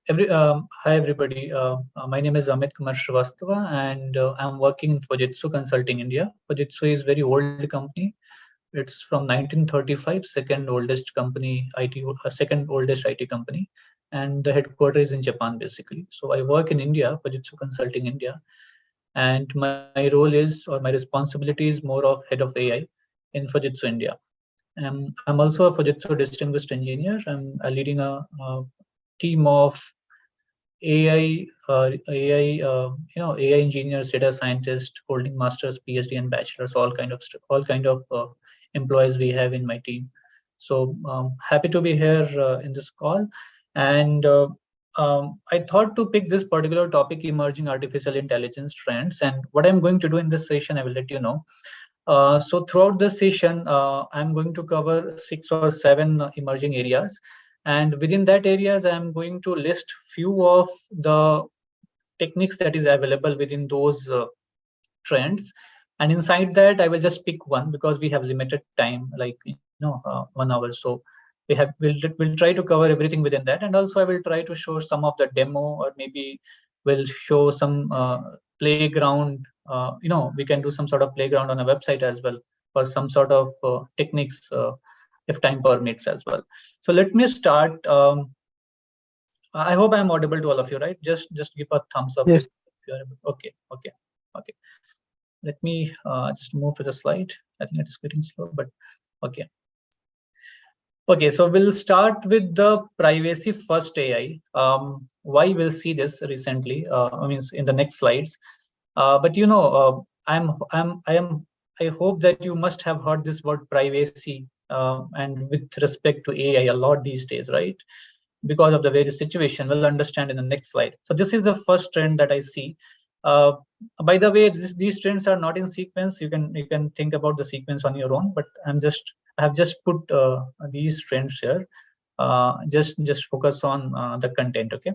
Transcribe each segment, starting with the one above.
Hi everybody. My name is Amit Kumar Srivastava, and I'm working in Fujitsu Consulting India. Fujitsu is very old company. It's from 1935, second oldest company, second oldest IT company, and the headquarters is in Japan basically. So I work in India, Fujitsu Consulting India, and my role is, or my responsibility is more of head of AI in Fujitsu India. I'm also a Fujitsu Distinguished Engineer. I'm leading a team of AI engineers, data scientists, holding masters, PhD, and bachelors, all kind of employees we have in my team. So happy to be here in this call, and I thought to pick this particular topic, emerging artificial intelligence trends, and what I'm going to do in this session, I will let you know. So throughout the session, I'm going to cover 6 or 7 emerging areas. And within that areas, I'm going to list few of the techniques that is available within those trends. And inside that, I will just pick one because we have limited time, like 1 hour. So we'll try to cover everything within that. And also I will try to show some of the demo, or maybe we'll show some playground. We can do some sort of playground on a website as well for some sort of techniques if time permits as well. So let me start. I hope I'm audible to all of you, right? Just give a thumbs up. Yes. If you are able. Okay. Let me just move to the slide. I think it's getting slow, but okay. Okay, so we'll start with the privacy first AI. Why we'll see this recently? I mean, in the next slides. But I hope that you must have heard this word privacy and with respect to AI a lot these days, right? Because of the various situation, we'll understand in the next slide. So this is the first trend that I see. By the way, these trends are not in sequence. You can think about the sequence on your own, but I have just put these trends here. Just focus on the content. Okay.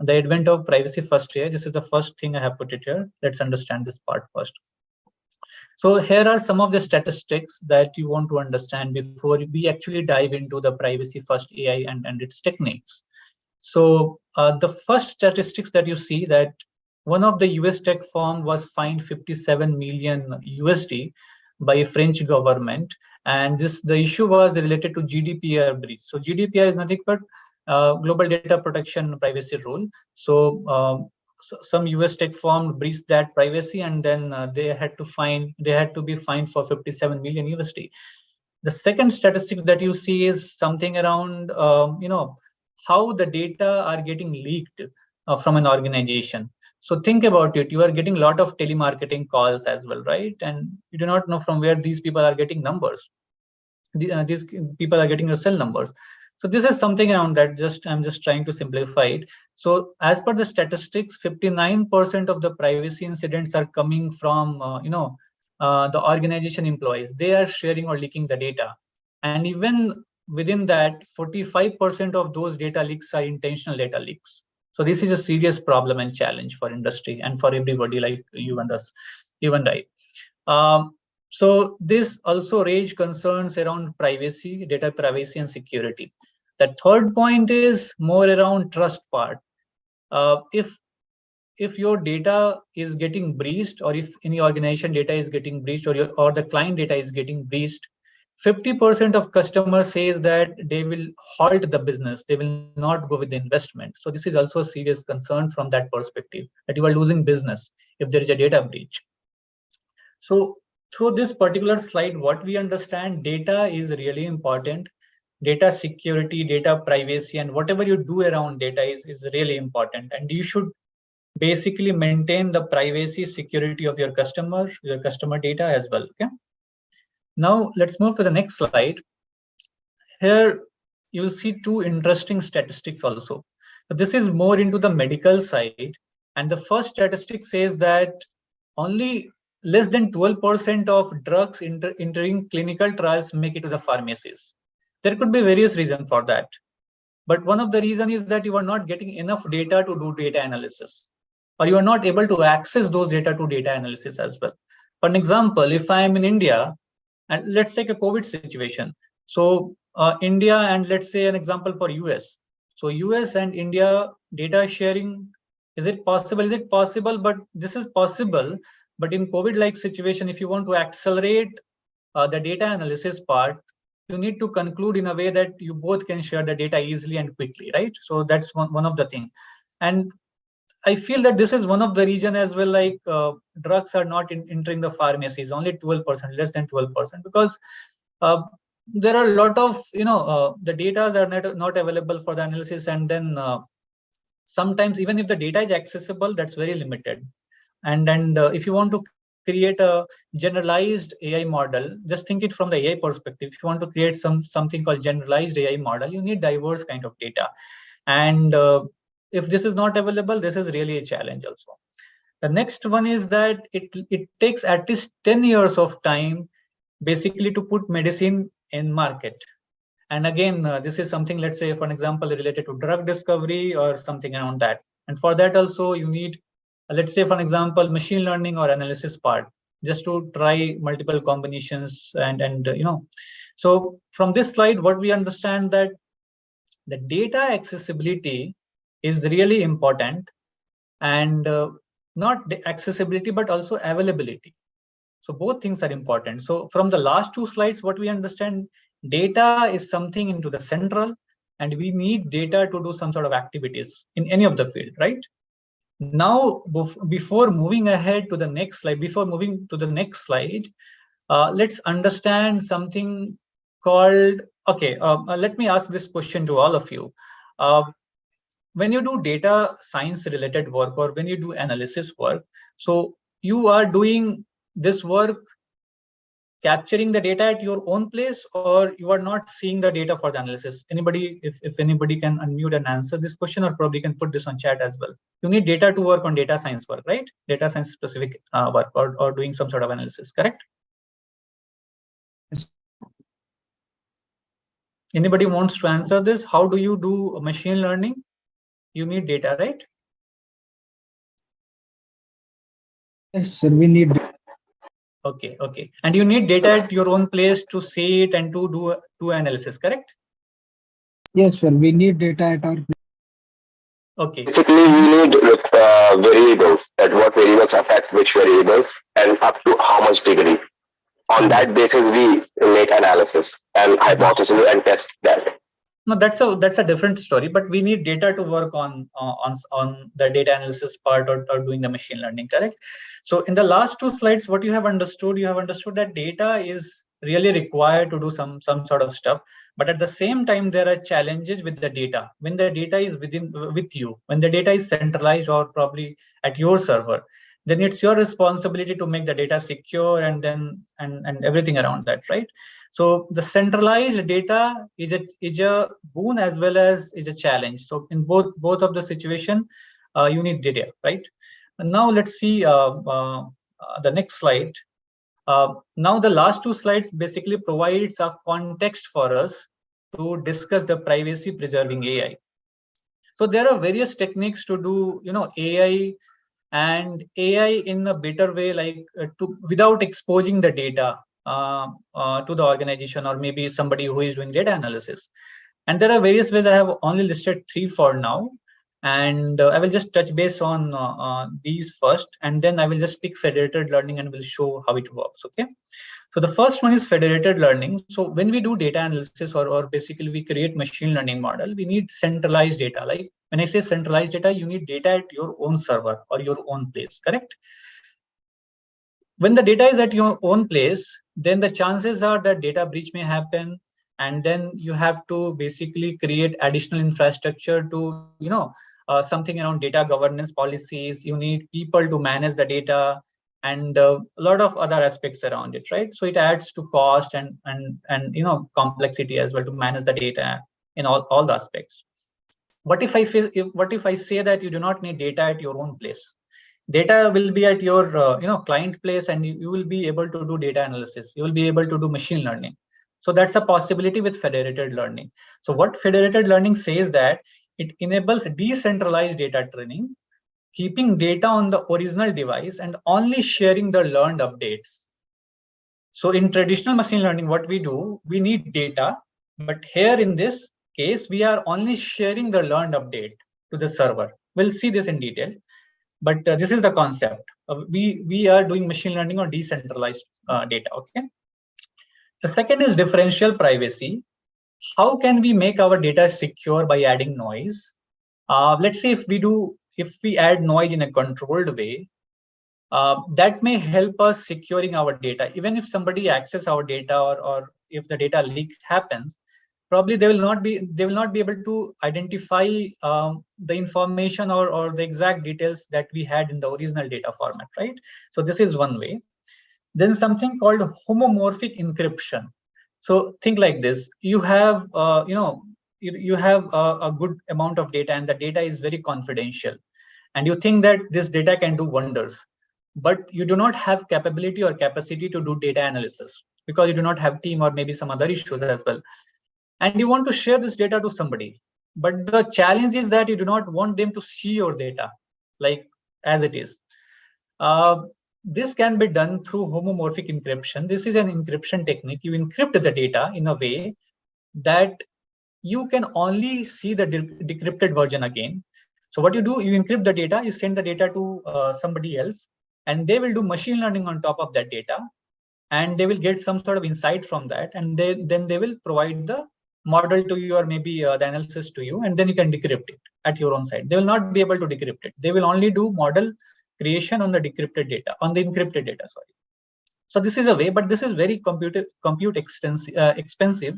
The advent of privacy first AI. This is the first thing I have put it here. Let's understand this part first. So here are some of the statistics that you want to understand before we actually dive into the privacy first AI and its techniques. So the first statistics that you see, that one of the US tech firm was fined 57 million USD by French government, and the issue was related to GDPR breach. So GDPR is nothing but Global Data Protection Privacy Rule. So some US tech firm breached that privacy, and then they had to be fined for 57 million USD. The second statistic that you see is something around how the data are getting leaked from an organization. So think about it. You are getting a lot of telemarketing calls as well, right? And you do not know from where these people are getting numbers. These people are getting your cell numbers. So this is something around that. I'm just trying to simplify it. So as per the statistics, 59% of the privacy incidents are coming from the organization employees. They are sharing or leaking the data, and even within that, 45% of those data leaks are intentional data leaks. So this is a serious problem and challenge for industry and for everybody like you and us, you and I. So this also raised concerns around privacy, data privacy, and security. The third point is more around trust part. If your data is getting breached, or if any organization data is getting breached, or the client data is getting breached, 50% of customers says that they will halt the business. They will not go with the investment. So this is also a serious concern from that perspective, that you are losing business if there is a data breach. So through this particular slide, what we understand, data is really important. Data security, data privacy, and whatever you do around data is really important. And you should basically maintain the privacy, security of your customer data as well. Okay. Now let's move to the next slide. Here you'll see two interesting statistics also. This is more into the medical side, and the first statistic says that only less than 12% of drugs entering clinical trials make it to the pharmacies. There could be various reasons for that, but one of the reasons is that you are not getting enough data to do data analysis, or you are not able to access those data to data analysis as well. For an example, if I am in India, and let's take a COVID situation. So India, and let's say an example for US. So US and India data sharing, is it possible? Is it possible? But this is possible. But in COVID-like situation, if you want to accelerate the data analysis part, you need to conclude in a way that you both can share the data easily and quickly, right? So that's one of the things. And I feel that this is one of the reason as well, like drugs are not entering the pharmacies, only 12%, less than 12%, because there are a lot of, the data are not available for the analysis. And then sometimes even if the data is accessible, that's very limited. And if you want to create a generalized AI model, just think it from the AI perspective. If you want to create something called generalized AI model, you need diverse kind of data. And if this is not available, this is really a challenge also. The next one is that it takes at least 10 years of time basically to put medicine in market. And again, this is something, let's say, for an example, related to drug discovery or something around that. And for that also, you need, let's say, for an example, machine learning or analysis part, just to try multiple combinations. And so from this slide, what we understand that the data accessibility is really important, and not the accessibility, but also availability. So both things are important. So from the last two slides, what we understand, data is something into the central, and we need data to do some sort of activities in any of the field, right? Now, before moving ahead to the next slide, let's understand something called, okay, let me ask this question to all of you. When you do data science related work, or when you do analysis work, so you are doing this work capturing the data at your own place, or you are not seeing the data for the analysis? Anybody, if anybody can unmute and answer this question, or probably can put this on chat as well. You need data to work on data science work, right? Data science specific work, or doing some sort of analysis, correct? Anybody wants to answer this? How do you do machine learning? You need data, right? Yes, sir, we need. Okay. And you need data at your own place to see it and to do analysis, correct? Yes, sir, we need data at our place. Okay. Basically, we need variables, that what variables affect which variables and up to how much degree. On that basis, we make analysis and hypothesis and test that. No, that's a different story. But we need data to work on the data analysis part, or doing the machine learning, correct? So in the last two slides, what you have understood that data is really required to do some sort of stuff. But at the same time, there are challenges with the data. When the data is with you, when the data is centralized or probably at your server, then it's your responsibility to make the data secure, and then and everything around that, right? So the centralized data is a boon as well as is a challenge. So in both of the situation, you need data, right? And now let's see the next slide. Now the last two slides basically provides a context for us to discuss the privacy preserving AI. So there are various techniques to do, AI, and AI in a better way, like without exposing the data to the organization, or maybe somebody who is doing data analysis. And there are various ways. I have only listed 3 for now, and I will just touch base on these first, and then I will just pick federated learning and will show how it works. Okay. So the first one is federated learning. So when we do data analysis, or basically we create machine learning model, we need centralized data. Like when I say centralized data, you need data at your own server or your own place, correct? When the data is at your own place, then the chances are that data breach may happen, and then you have to basically create additional infrastructure to, something around data governance policies. You need people to manage the data, and a lot of other aspects around it, right? So it adds to cost and complexity as well to manage the data in all the aspects. What if I say that you do not need data at your own place? Data will be at your client place, and you will be able to do data analysis. You will be able to do machine learning. So that's a possibility with federated learning. So what federated learning says that it enables decentralized data training, keeping data on the original device and only sharing the learned updates. So in traditional machine learning, what we do, we need data, but here in this, case, we are only sharing the learned update to the server. We'll see this in detail, but this is the concept. We are doing machine learning on decentralized data. Okay. The second is differential privacy. How can we make our data secure by adding noise? Let's say if we add noise in a controlled way, that may help us securing our data. Even if somebody access our data, or if the data leak happens, probably they will not be able to identify the information or the exact details that we had in the original data format, right? So this is one way. Then something called homomorphic encryption. So think like this: you have you have a good amount of data, and the data is very confidential, and you think that this data can do wonders, but you do not have capability or capacity to do data analysis because you do not have team or maybe some other issues as well, and you want to share this data to somebody. But the challenge is that you do not want them to see your data like as it is. This can be done through homomorphic encryption. This is an encryption technique. You encrypt the data in a way that you can only see the decrypted version again. So what you do, you encrypt the data, you send the data to somebody else, and they will do machine learning on top of that data, and they will get some sort of insight from that, and then they will provide the model to you, or maybe the analysis to you, and then you can decrypt it at your own side. They will not be able to decrypt it. They will only do model creation on the decrypted data, on the encrypted data, sorry. So this is a way, but this is very compute expensive,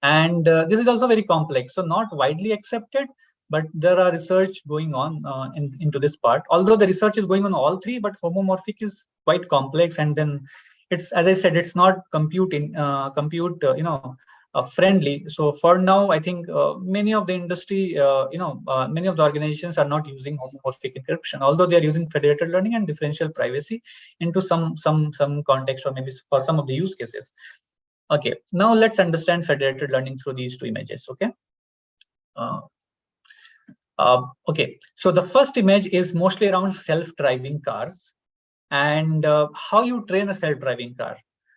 and this is also very complex. So not widely accepted, but there are research going on into this part. Although the research is going on all three, but homomorphic is quite complex, and then it's, as I said, it's not compute friendly. So for now, I think many of the industry, many of the organizations are not using homomorphic encryption, although they are using federated learning and differential privacy into some context, or maybe for some of the use cases. Okay, now let's understand federated learning through these two images. Okay. Okay, so the first image is mostly around self-driving cars, and how you train a self-driving car.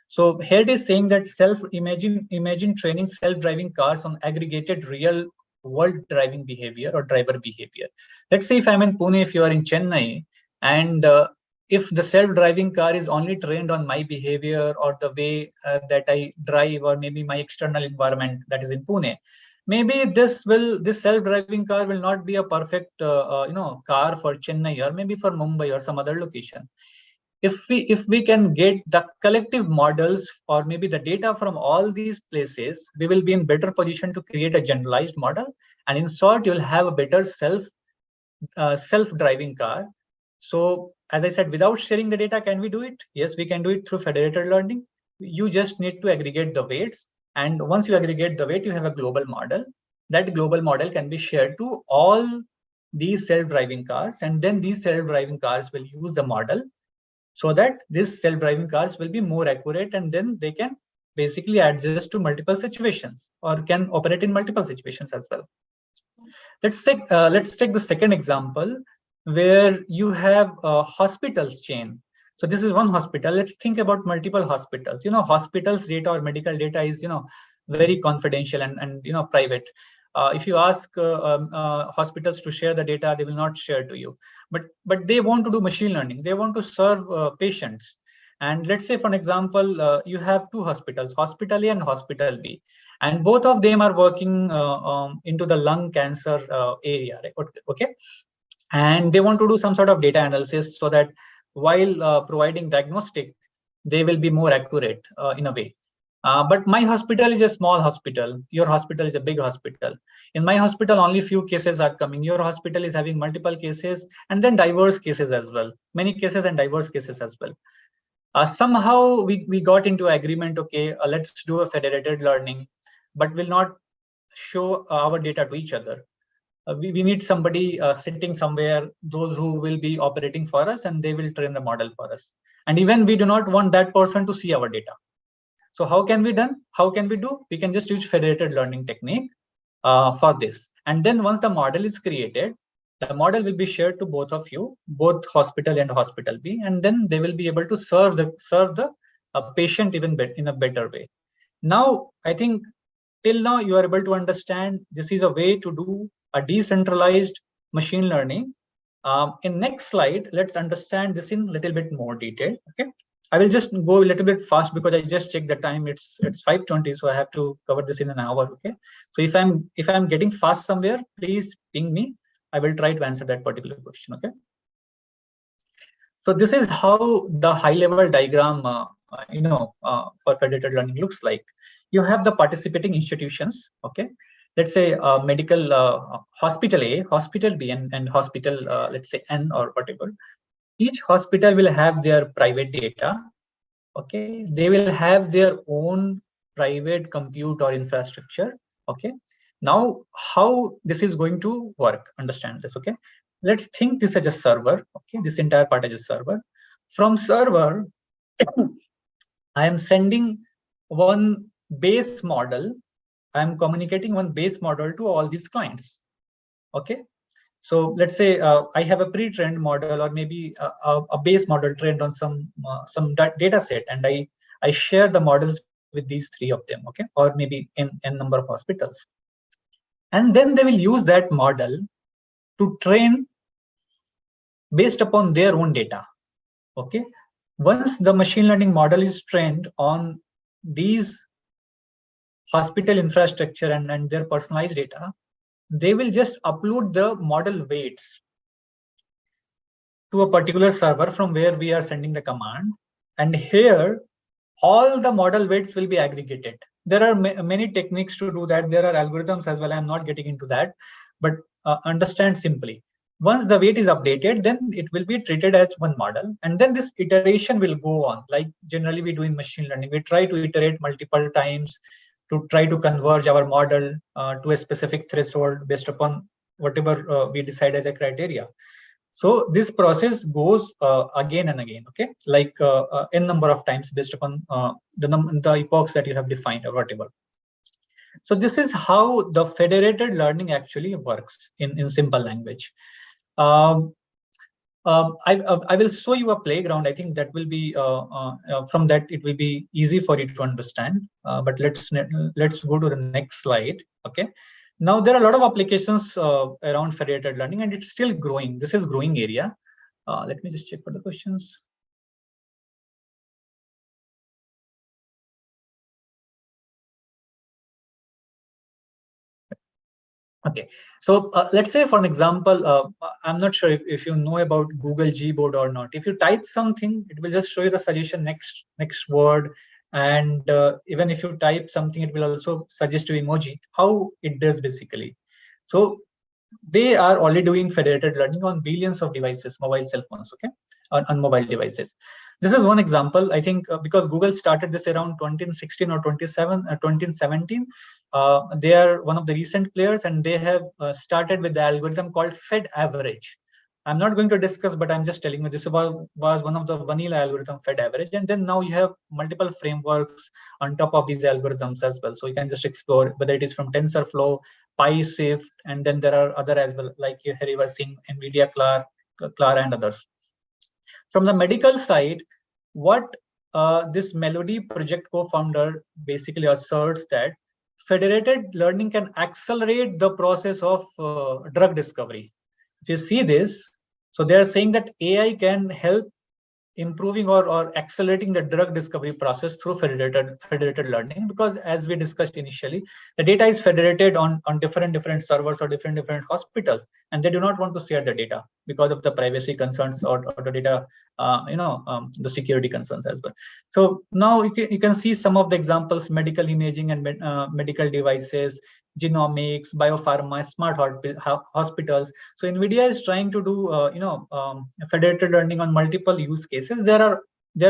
So here it is saying that imagine training self-driving cars on aggregated real world driving behavior or driver behavior. Let's say if I'm in Pune, if you are in Chennai, and if the self-driving car is only trained on my behavior or the way that I drive, or maybe my external environment that is in Pune, maybe this self-driving car will not be a perfect car for Chennai, or maybe for Mumbai or some other location. If we can get the collective models, or maybe the data from all these places, we will be in better position to create a generalized model, and in short, you'll have a better self-driving car. So as I said, without sharing the data, can we do it? Yes, we can do it through federated learning. You just need to aggregate the weights, and once you aggregate the weight, you have a global model. That global model can be shared to all these self-driving cars, and then these self-driving cars will use the model, so that these self-driving cars will be more accurate, and then they can basically adjust to multiple situations, or can operate in multiple situations as well. Let's take the second example, where you have a hospitals chain. So this is one hospital. Let's think about multiple hospitals. Hospitals data or medical data is very confidential and private. If you ask hospitals to share the data, they will not share to you. But they want to do machine learning. They want to serve patients. And let's say, for an example, you have two hospitals, Hospital A and Hospital B, and both of them are working into the lung cancer area. Right? Okay, and they want to do some sort of data analysis, so that while providing diagnostic, they will be more accurate in a way. But my hospital is a small hospital. Your hospital is a big hospital. In my hospital, only few cases are coming. Your hospital is having multiple cases, and then diverse cases as well. Many cases and diverse cases as well. Somehow we got into agreement. Okay, let's do a federated learning, but will not show our data to each other. We need somebody sitting somewhere, those who will be operating for us, and they will train the model for us. And even we do not want that person to see our data. So how can we do? We can just use federated learning technique for this. And then once the model is created, the model will be shared to both of you, both hospital and hospital B, and then they will be able to serve the patient even in a better way. Now, I think till now you are able to understand this is a way to do a decentralized machine learning. In next slide, let's understand this in a little bit more detail. Okay, I will just go a little bit fast because I just checked the time. It's 5:20, so I have to cover this in an hour. Okay, so if I'm getting fast somewhere, please ping me. I will try to answer that particular question. Okay. So this is how the high-level diagram, for federated learning looks like. You have the participating institutions. Okay, let's say medical hospital A, hospital B, and hospital let's say N or whatever. Each hospital will have their private data. Okay, they will have their own private compute or infrastructure. Okay, now how this is going to work? Understand this. Okay, let's think this as a server. Okay, this entire part as a server. From server, I am sending one base model. I am communicating one base model to all these clients. Okay, so let's say I have a pre-trained model, or maybe a base model trained on some data set, and I share the models with these three of them. Okay, or maybe in n number of hospitals, and then they will use that model to train based upon their own data. Okay, once the machine learning model is trained on these hospital infrastructure and their personalized data, they will just upload the model weights to a particular server from where we are sending the command, and here all the model weights will be aggregated. There are many techniques to do that. There are algorithms as well. I'm not getting into that, but understand simply. Once the weight is updated, then it will be treated as one model, and then this iteration will go on. Like generally we do in machine learning, we try to iterate multiple times to try to converge our model to a specific threshold based upon whatever we decide as a criteria. So this process goes again and again. Okay, like n number of times based upon the epochs that you have defined or whatever. So this is how the federated learning actually works in simple language. I will show you a playground. I think that will be from that it will be easy for you to understand. But let's go to the next slide. Okay. Now there are a lot of applications around federated learning, and it's still growing. This is growing area. Let me just check for the questions. Okay, so let's say for an example, I'm not sure if you know about Google Gboard or not. If you type something, it will just show you the suggestion next word, and even if you type something, it will also suggest you emoji. How it does basically. So they are already doing federated learning on billions of devices, mobile cell phones, okay, on mobile devices. This is one example. I think because Google started this around 2016 or 2017, they are one of the recent players, and they have started with the algorithm called Fed Average. I'm not going to discuss, but I'm just telling you this was one of the vanilla algorithm, Fed Average, and then now you have multiple frameworks on top of these algorithms as well. So you can just explore whether it is from TensorFlow, PyShift, and then there are other as well, like here you were seeing NVIDIA Clara and others. From the medical side, what this Melody project co-founder basically asserts that federated learning can accelerate the process of drug discovery. If you see this, so they are saying that AI can help improving or accelerating the drug discovery process through federated learning, because as we discussed initially, the data is federated on different servers or different hospitals, and they do not want to share the data because of the privacy concerns or the data the security concerns as well. So now you can see some of the examples: medical imaging and medical devices, genomics, biopharma, smart hospitals. So NVIDIA is trying to do federated learning on multiple use cases. There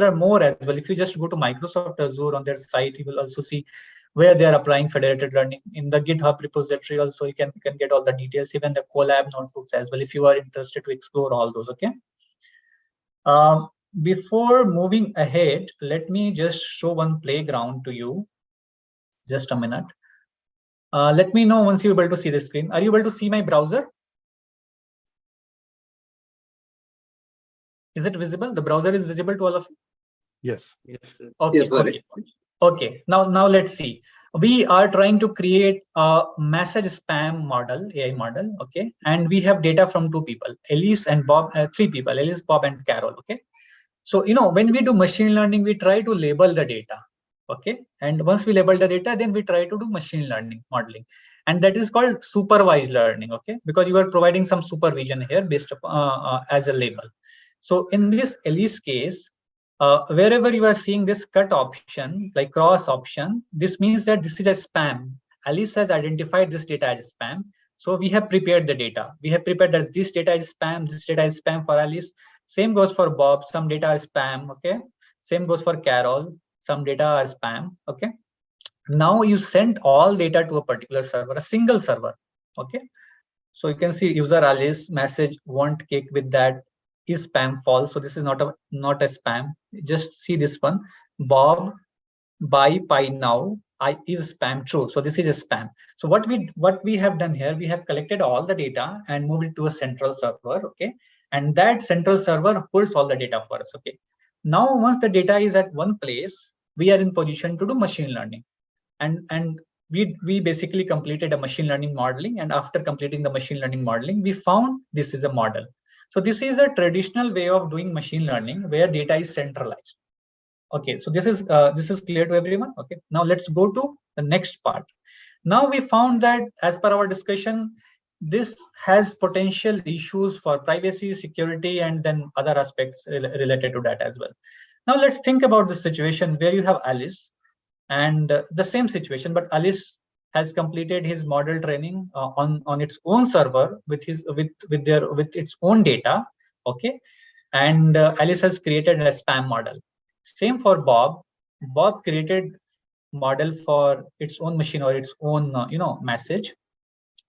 are more as well. If you just go to Microsoft Azure on their site, you will also see where they are applying federated learning. In the GitHub repository also, you can get all the details, even the Colab notebooks as well, if you are interested to explore all those. Okay. Before moving ahead, let me just show one playground to you. Just a minute. Let me know once you're able to see the screen. Are you able to see my browser? Is it visible? The browser is visible to all of you? Yes. Okay. Yes, okay. Okay, now let's see. We are trying to create a message spam model, AI model, okay? And we have data from two people, Elise and Bob, three people, Elise, Bob, and Carol, okay? So, when we do machine learning, we try to label the data, okay? And once we label the data, then we try to do machine learning modeling. And that is called supervised learning, okay? Because you are providing some supervision here based upon, as a label. So in this Elise case, wherever you are seeing this cut option, like cross option, this means that this is a spam. Alice has identified this data as spam. So we have prepared the data. We have prepared that this data is spam, this data is spam for Alice. Same goes for Bob, some data is spam, okay? Same goes for Carol, some data are spam, okay? Now you send all data to a particular server, a single server, okay? So you can see user Alice message want cake with that is spam false. So this is not a spam. Just see this one. Bob buy pie now I is spam true. So this is a spam. So what we have done here, we have collected all the data and moved it to a central server. Okay. And that central server holds all the data for us. Okay. Now once the data is at one place, we are in position to do machine learning. And we basically completed a machine learning modeling, and after completing the machine learning modeling, we found this is a model. So this is a traditional way of doing machine learning where data is centralized. Okay, so this is clear to everyone. Okay, now let's go to the next part. Now we found that as per our discussion, this has potential issues for privacy, security, and then other aspects related to that as well. Now let's think about the situation where you have Alice and the same situation, but Alice has completed his model training on its own server with its own data. Okay, and Alice has created a spam model. Same for Bob. Bob created model for its own machine or its own message.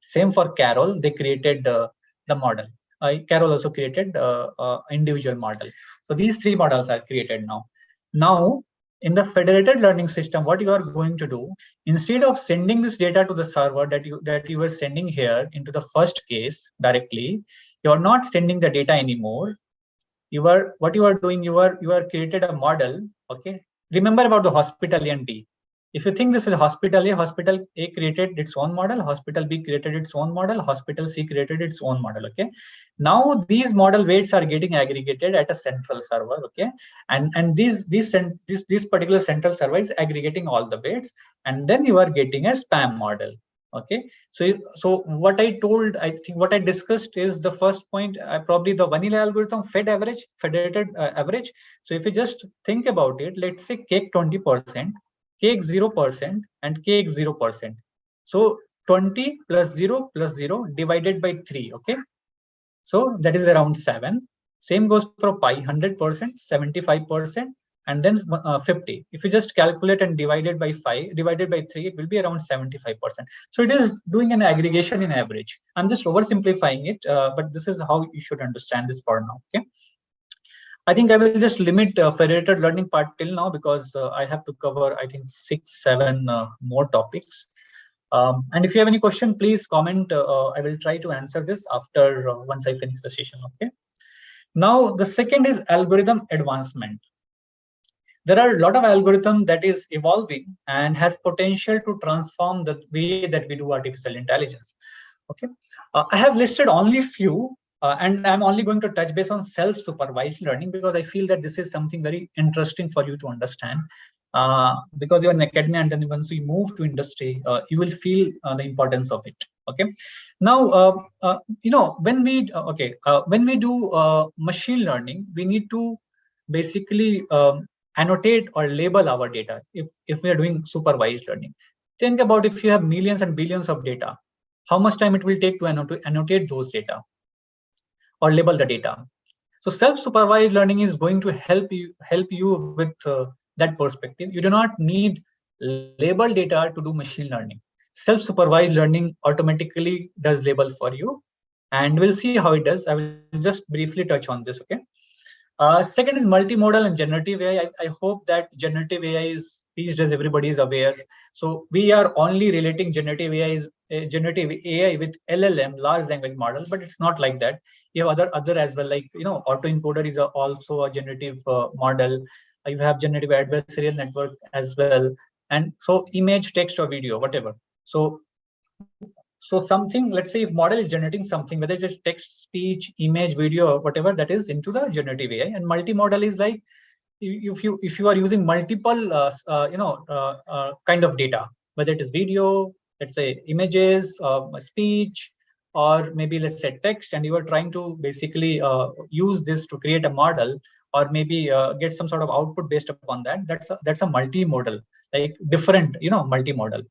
Same for Carol. They created the model. Carol also created individual model. So these three models are created now. Now in the federated learning system, what you are going to do, instead of sending this data to the server that you were sending here into the first case directly, you are not sending the data anymore. What you are doing, you are created a model. Okay, remember about the hospital A and B. If you think this is hospital A, hospital A created its own model, hospital B created its own model, hospital C created its own model. Okay, now these model weights are getting aggregated at a central server. Okay, and this particular central server is aggregating all the weights, and then you are getting a spam model. Okay, so what I told, I think what I discussed is the first point, probably the vanilla algorithm federated average. So if you just think about it, let's say cake 20%, cake 0%, and cake 0%. So 20 plus 0 plus 0 divided by 3. Okay, so that is around 7. Same goes for pi, 100%, 75%, and then 50. If you just calculate and divide it by 5, divided by 3, it will be around 75%. So it is doing an aggregation in average. I'm just oversimplifying it, but this is how you should understand this for now. Okay, I think I will just limit federated learning part till now, because I have to cover, I think, 6, 7 more topics. And if you have any question, please comment. I will try to answer this after once I finish the session. Okay. Now the second is algorithm advancement. There are a lot of algorithm that is evolving and has potential to transform the way that we do artificial intelligence. Okay, I have listed only few, and I'm only going to touch base on self-supervised learning because I feel that this is something very interesting for you to understand. Because you're in academia, and then once we move to industry, you will feel the importance of it. Okay, now when we do machine learning, we need to basically annotate or label our data. If we are doing supervised learning, think about if you have millions and billions of data, how much time it will take to annotate those data or label the data. So self-supervised learning is going to help you with that perspective. You do not need label data to do machine learning. Self-supervised learning automatically does label for you, and we'll see how it does. I will just briefly touch on this. Okay. Second is multimodal and generative AI. I hope that generative AI is these days everybody is aware. So we are only relating generative AI with LLM, large language model, but it's not like that. You have other as well, like autoencoder is also a generative model. You have generative adversarial network as well, and so image, text, or video, whatever. So something, let's say if model is generating something, whether it's text, speech, image, video, or whatever, that is into the generative AI. And multimodal is like if you are using multiple kind of data, whether it is video, let's say images, speech, or maybe let's say text, and you are trying to basically use this to create a model, or maybe get some sort of output based upon that. That's a multimodal, like different, multimodal,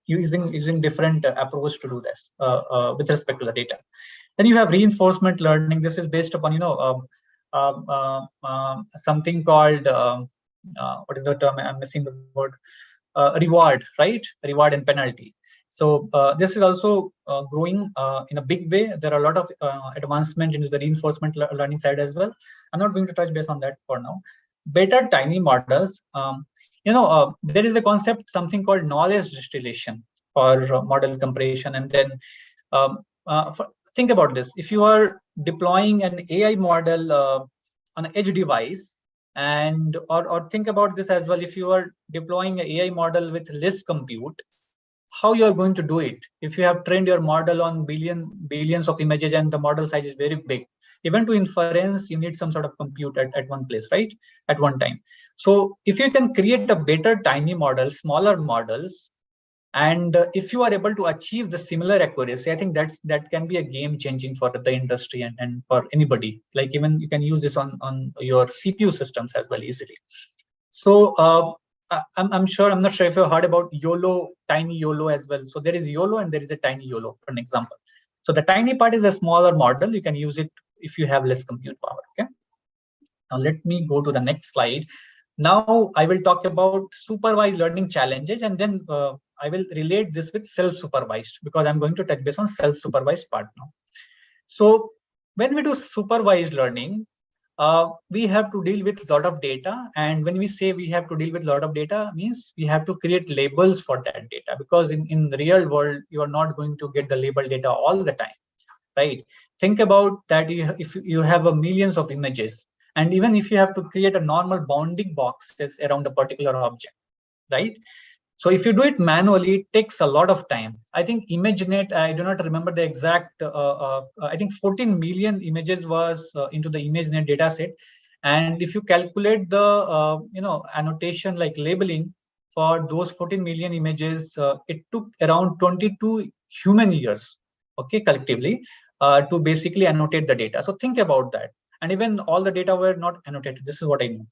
using different approach to do this with respect to the data. Then you have reinforcement learning. This is based upon something called what is the term? I'm missing the word. Reward, right? Reward and penalty. So this is also growing in a big way. There are a lot of advancement into the reinforcement learning side as well. I'm not going to touch base on that for now. Better tiny models. There is a concept, something called knowledge distillation or model compression. And then think about this. If you are deploying an AI model on an edge device, and or think about this as well, if you are deploying an AI model with less compute, how you are going to do it? If you have trained your model on billions of images and the model size is very big, even to inference, you need some sort of compute at one place, right? At one time. So if you can create a better tiny model, smaller models, and if you are able to achieve the similar accuracy, I think that can be a game changing for the industry and for anybody. Like even you can use this on your CPU systems as well easily. So I'm not sure if you heard about YOLO, tiny YOLO as well. So there is YOLO and there is a tiny YOLO, for an example. So the tiny part is a smaller model. You can use it if you have less compute power. Okay. Now let me go to the next slide. Now I will talk about supervised learning challenges, and then I will relate this with self-supervised, because I'm going to touch base on self-supervised part now. So when we do supervised learning, we have to deal with a lot of data. And when we say we have to deal with a lot of data, means we have to create labels for that data, because in the real world, you are not going to get the label data all the time, right? Think about that. If you have millions of images, and even if you have to create a normal bounding boxes around a particular object, right? So if you do it manually, it takes a lot of time. I think ImageNet, I do not remember the exact, I think 14 million images was into the ImageNet data set. And if you calculate the, annotation like labeling for those 14 million images, it took around 22 human years, okay, collectively, to basically annotate the data. So think about that. And even all the data were not annotated. This is what I know.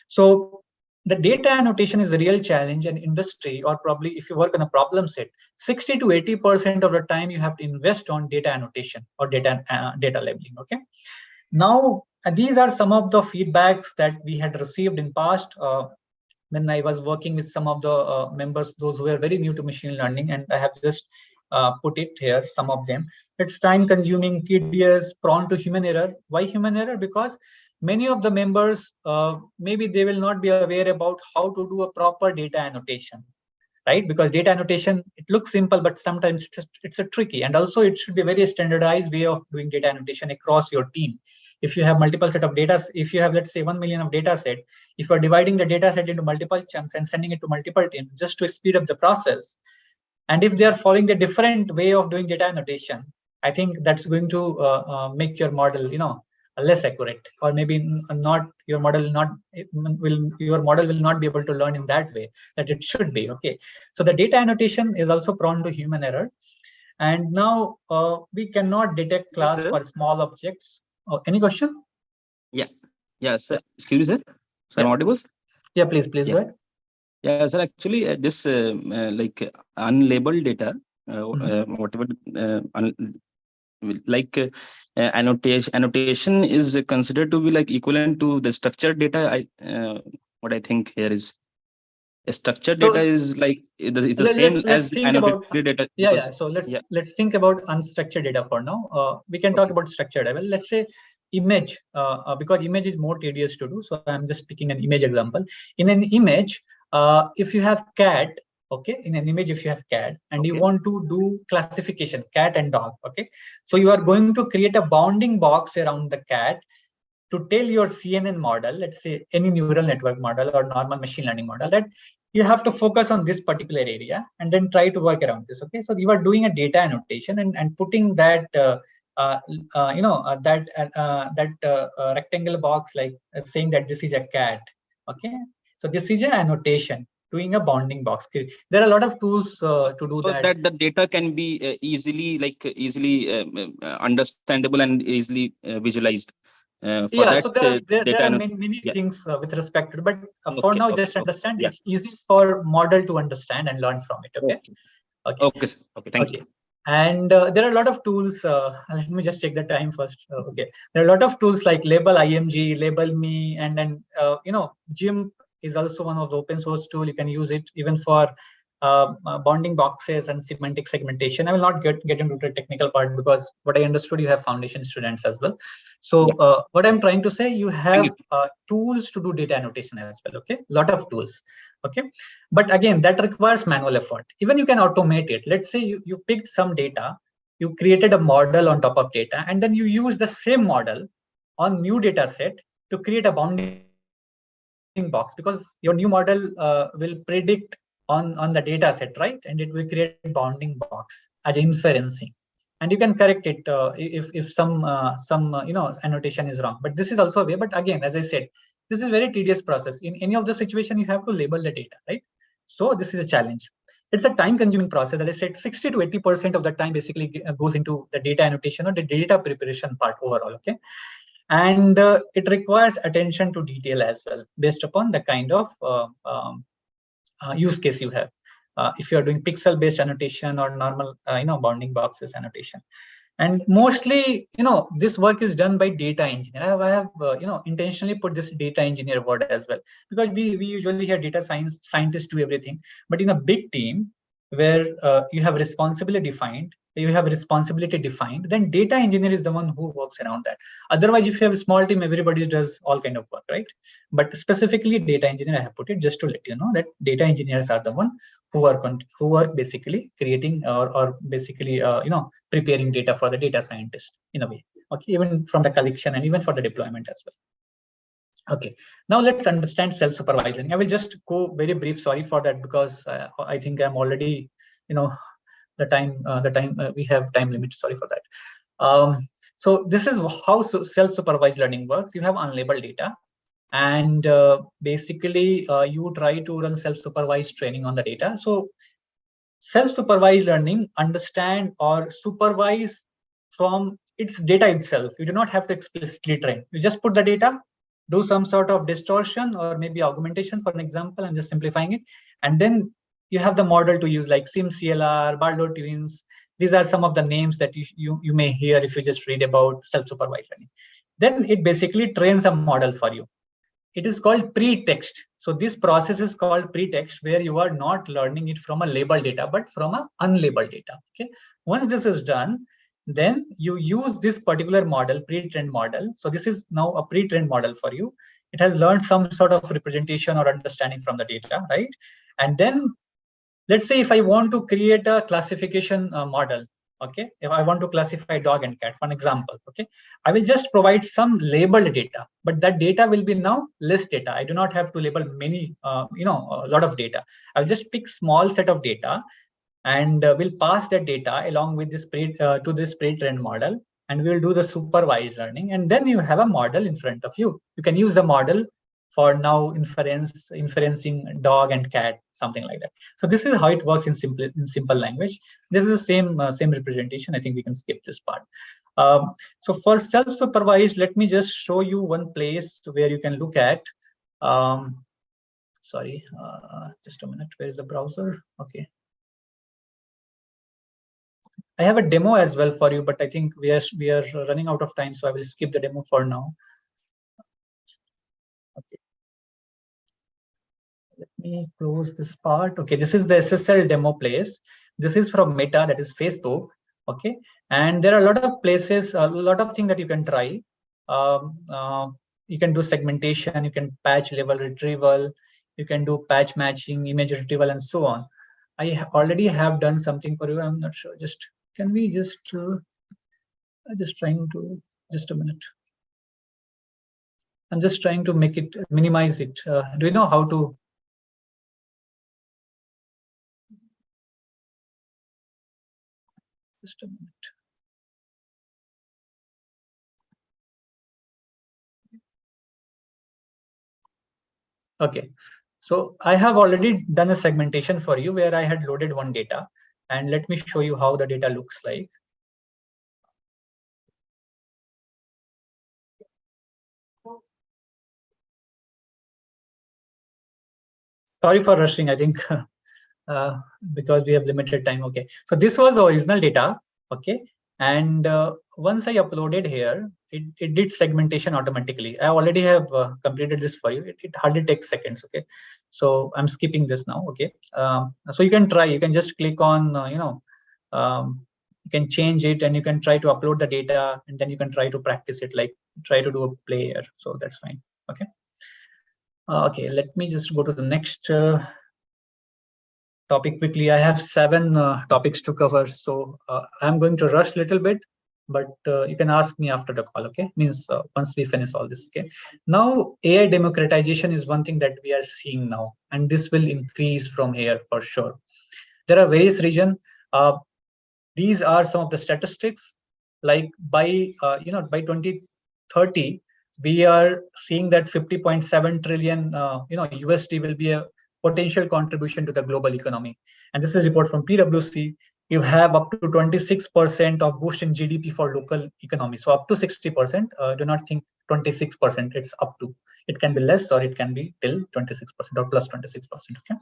So the data annotation is a real challenge in industry, or probably if you work on a problem set, 60 to 80% of the time you have to invest on data annotation or data labeling. Okay. Now, these are some of the feedbacks that we had received in past when I was working with some of the members, those who were very new to machine learning, and I have just put it here, some of them. It's time consuming, tedious, prone to human error. Why human error? Because many of the members, maybe they will not be aware about how to do a proper data annotation, right? Because data annotation, it looks simple, but sometimes it's a tricky. And also it should be a very standardized way of doing data annotation across your team. If you have multiple set of data, if you have, let's say, 1 million of data set, if you're dividing the data set into multiple chunks and sending it to multiple teams just to speed up the process, and if they are following the different way of doing data annotation, I think that's going to make your model, less accurate, or maybe not. Your model will not be able to learn in that way that it should be. Okay, so the data annotation is also prone to human error, and now we cannot detect class for small objects. Any question? Yeah, sir. Excuse me, sir. So I'm audible? Yeah, please go ahead. Yeah, sir. Actually, this like unlabeled data, whatever, annotation is considered to be like equivalent to the structured data. What I think here is structured data is like the same as annotated data. Yeah. So let's think about unstructured data for now. We can talk about structured data. Well, let's say image, because image is more tedious to do. So I'm just picking an image example. In an image, if you have cat, okay, in an image, if you have cat and you want to do classification, cat and dog, okay, so you are going to create a bounding box around the cat, to tell your CNN model, let's say any neural network model or normal machine learning model, that you have to focus on this particular area and then try to work around this. Okay, so you are doing a data annotation and putting that rectangle box, like saying that this is a cat. Okay, so this is an annotation, doing a bounding box. There are a lot of tools to do so that. that the data can be easily understandable and easily visualized. So there are many things with respect to it, but for now, just understand it's easy for model to understand and learn from it. Okay. Thank you. And there are a lot of tools. Let me just check the time first. Okay, there are a lot of tools like Label IMG, Label Me, and then GIMP is also one of the open source tool. You can use it even for bounding boxes and semantic segmentation. I will not get into the technical part, because what I understood, you have foundation students as well. So what I'm trying to say, you have tools to do data annotation as well. Okay, lot of tools. Okay, but again, that requires manual effort. Even you can automate it. Let's say you picked some data, you created a model on top of data, and then you use the same model on new data set to create a bounding box, because your new model will predict on the data set, right? And it will create a bounding box as inferencing, and you can correct it if some annotation is wrong. But this is also a way. But again, as I said, this is a very tedious process. In any of the situation, you have to label the data, right? So this is a challenge. It's a time-consuming process. As I said, 60 to 80% of the time basically goes into the data annotation or the data preparation part overall. Okay, and it requires attention to detail as well, based upon the kind of use case you have. If you are doing pixel-based annotation or normal, bounding boxes annotation. And mostly, this work is done by data engineer. I have intentionally put this data engineer word as well, because we usually hear data scientists do everything. But in a big team where you have responsibility defined, then data engineer is the one who works around that. Otherwise, if you have a small team, everybody does all kind of work, right? But specifically data engineer, I have put it just to let you know that data engineers are the one who work basically creating or basically preparing data for the data scientist in a way. Okay, even from the collection and even for the deployment as well. Okay, now let's understand self-supervised learning. I will just go very brief. Sorry for that, because I think I'm already, the time we have time limit. Sorry for that. So this is how self-supervised learning works. You have unlabeled data, and basically you try to run self-supervised training on the data. So self-supervised learning understand or supervise from its data itself. You do not have to explicitly train. You just put the data, do some sort of distortion or maybe augmentation, for an example. I'm just simplifying it, and then you have the model to use, like SimCLR, Barlow twins. These are some of the names that you may hear if you just read about self-supervised learning. Then it basically trains a model for you. It is called pretext. So this process is called pretext, where you are not learning it from a labeled data, but from a unlabeled data. Okay. Once this is done, then you use this particular model, pre-trained model. So this is now a pre-trained model for you. It has learned some sort of representation or understanding from the data, right? And then let's say if I want to create a classification model, okay, if I want to classify dog and cat, for an example, okay, I will just provide some labeled data, but that data will be now less data. I do not have to label many, a lot of data. I'll just pick small set of data, and we'll pass that data along with this to this pre-trained model, and we'll do the supervised learning. And then you have a model in front of you. You can use the model for now inferencing dog and cat, something like that. So this is how it works in simple language. This is the same representation. I think we can skip this part. So for self-supervised, let me just show you one place where you can look at. Sorry, just a minute. Where is the browser? Okay. I have a demo as well for you, but I think we are running out of time, so I will skip the demo for now. Okay. Let me close this part. Okay, this is the SSL demo place. This is from Meta, that is Facebook. Okay, and there are a lot of places, a lot of things that you can try. You can do segmentation, you can patch level retrieval, you can do patch matching, image retrieval, and so on. I already have done something for you. I'm not sure. Just can we just trying to just a minute. I'm just trying to make it, minimize it. Do you know how to? Just a minute. Okay, so I have already done a segmentation for you where I had loaded one data, and let me show you how the data looks like. Sorry for rushing, I think, because we have limited time. Okay, so this was the original data. Okay, and once I uploaded here, it did segmentation automatically. I already have completed this for you. It hardly takes seconds. Okay, so I'm skipping this now. Okay, so you can try. You can just click on you can change it, and you can try to upload the data, and then you can try to practice it, like try to do a play here. So that's fine. Okay. Okay, let me just go to the next topic quickly. I have 7 topics to cover, so I'm going to rush a little bit, but you can ask me after the call. Okay, means once we finish all this. Okay, now AI democratization is one thing that we are seeing now, and this will increase from here for sure. There are various regions. These are some of the statistics. Like by by 2030, we are seeing that 50.7 trillion USD will be a potential contribution to the global economy. And this is a report from PwC. You have up to 26% of boost in GDP for local economy. So up to 60%. Do not think 26%. It's up to. It can be less or it can be till 26% or plus 26%. Okay.